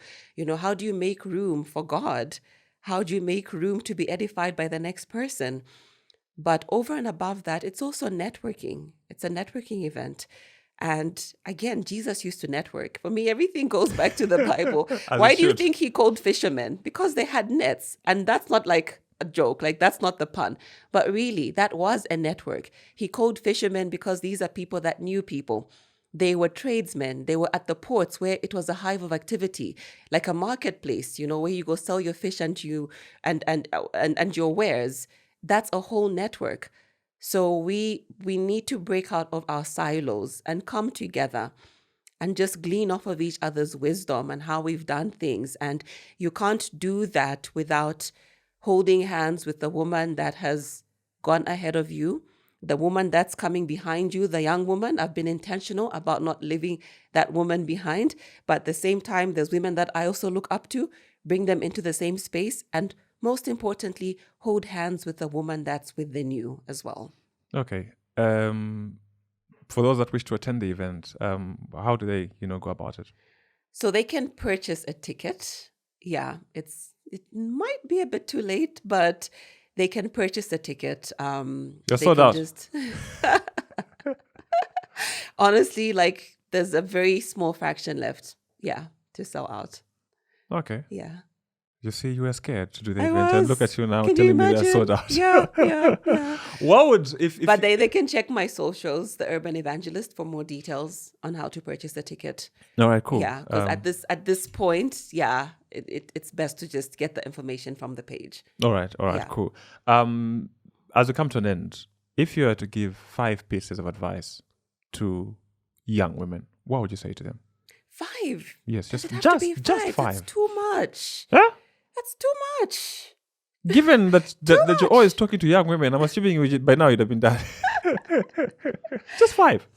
How do you make room for God? How do you make room to be edified by the next person? But over and above that, it's also networking. It's a networking event. And again, Jesus used to network. For me, everything goes back to the Bible. Why do you think he called fishermen? Because they had nets. And that's not like a joke, like that's not the pun. But really, that was a network. He called fishermen because these are people that knew people. They were tradesmen. They were at the ports where it was a hive of activity, like a marketplace, where you go sell your fish and your wares. That's a whole network. So we need to break out of our silos and come together and just glean off of each other's wisdom and how we've done things. And you can't do that without holding hands with the woman that has gone ahead of you, the woman that's coming behind you, the young woman. I've been intentional about not leaving that woman behind. But at the same time, there's women that I also look up to, bring them into the same space, and most importantly, hold hands with the woman that's within you as well. Okay. For those that wish to attend the event, how do they, go about it? So they can purchase a ticket. Yeah, it might be a bit too late, but they can purchase a ticket. You're sold out. Honestly, there's a very small fraction left. Yeah, to sell out. Okay. Yeah. You see, you were scared to do the event, and look at you now telling me they're sold out. Yeah. What would if But they can check my socials, the Urban Evangelist, for more details on how to purchase the ticket. All right, cool. Yeah, because at this point, it's best to just get the information from the page. All right, Yeah. cool. As we come to an end, if you were to give 5 pieces of advice to young women, what would you say to them? 5? Yes, Does it have just to be 5? just 5. That's too much. Huh? That's too much. Given that you're always talking to young women, I'm assuming by now you'd have been done. Just 5.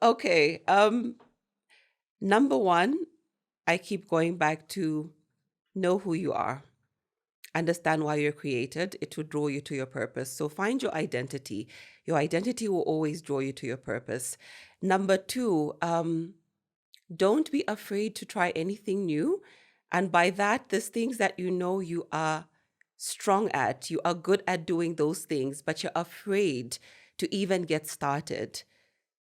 Okay. Number 1, I keep going back to know who you are. Understand why you're created. It will draw you to your purpose. So find your identity. Your identity will always draw you to your purpose. Number 2, don't be afraid to try anything new. And by that, there's things that you are strong at. You are good at doing those things, but you're afraid to even get started.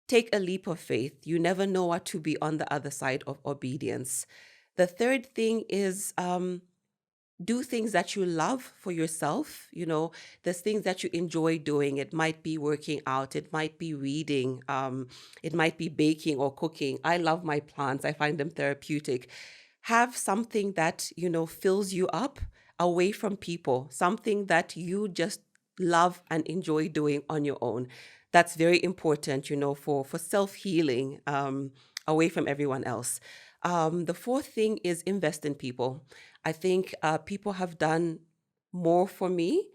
Take a leap of faith. You never know what to be on the other side of obedience. The third thing is do things that you love for yourself. There's things that you enjoy doing. It might be working out. It might be reading. It might be baking or cooking. I love my plants. I find them therapeutic. Have something that, fills you up away from people, something that you just love and enjoy doing on your own. That's very important, for self-healing, away from everyone else. The fourth thing is invest in people. I think people have done more for me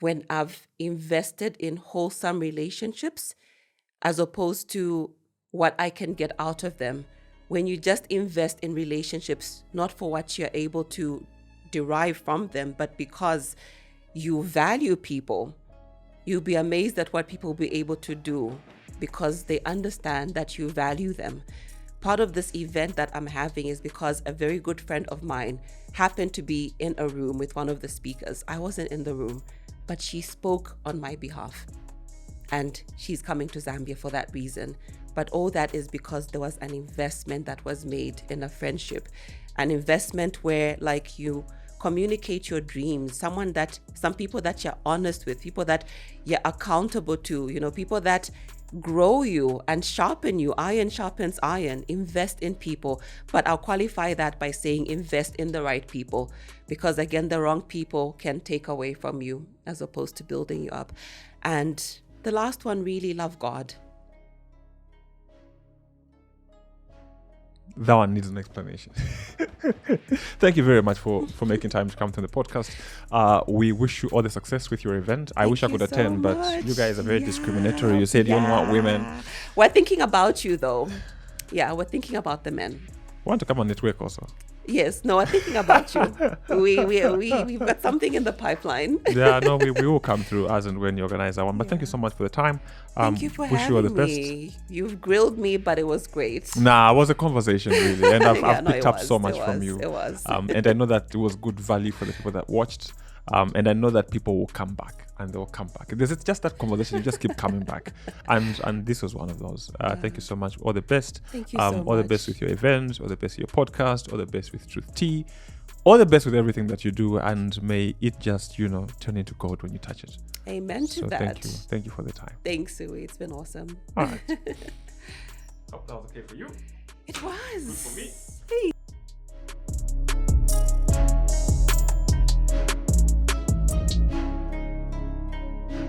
when I've invested in wholesome relationships as opposed to what I can get out of them. When you just invest in relationships, not for what you're able to derive from them, but because you value people, you'll be amazed at what people will be able to do because they understand that you value them. Part of this event that I'm having is because a very good friend of mine happened to be in a room with one of the speakers. I wasn't in the room, but she spoke on my behalf. And she's coming to Zambia for that reason. But all that is because there was an investment that was made in a friendship, an investment where you communicate your dreams, some people that you're honest with, people that you're accountable to, people that grow you and sharpen you. Iron sharpens iron. Invest in people. But I'll qualify that by saying invest in the right people, because again, the wrong people can take away from you as opposed to building you up. And the last one, really love God. That one needs an explanation. Thank you very much for making time to come to the podcast. We wish you all the success with your event. I wish I could attend, but you guys are very discriminatory. You said you don't want women. We're thinking about you, though. Yeah, we're thinking about the men. Want to come on network also? Yes, no, I'm thinking about you. We've got something in the pipeline. Yeah, no, we will come through as and when you organize that one. But thank you so much for the time. Thank you for having me. You've grilled me, but it was great. Nah, it was a conversation really, and I've picked up so much from you. It was. And I know that it was good value for the people that watched. And I know that people will come back, and they'll come back. It's just that conversation, you just keep coming back. And this was one of those. Thank you so much. All the best. Thank you so much. All the best with your events, all the best with your podcast, all the best with Truth Tea, all the best with everything that you do. And may it just, turn into gold when you touch it. Amen to that. Thank you. Thank you for the time. Thanks, Sui. It's been awesome. All right. Hope that was okay for you. It was. Good for me. Hey.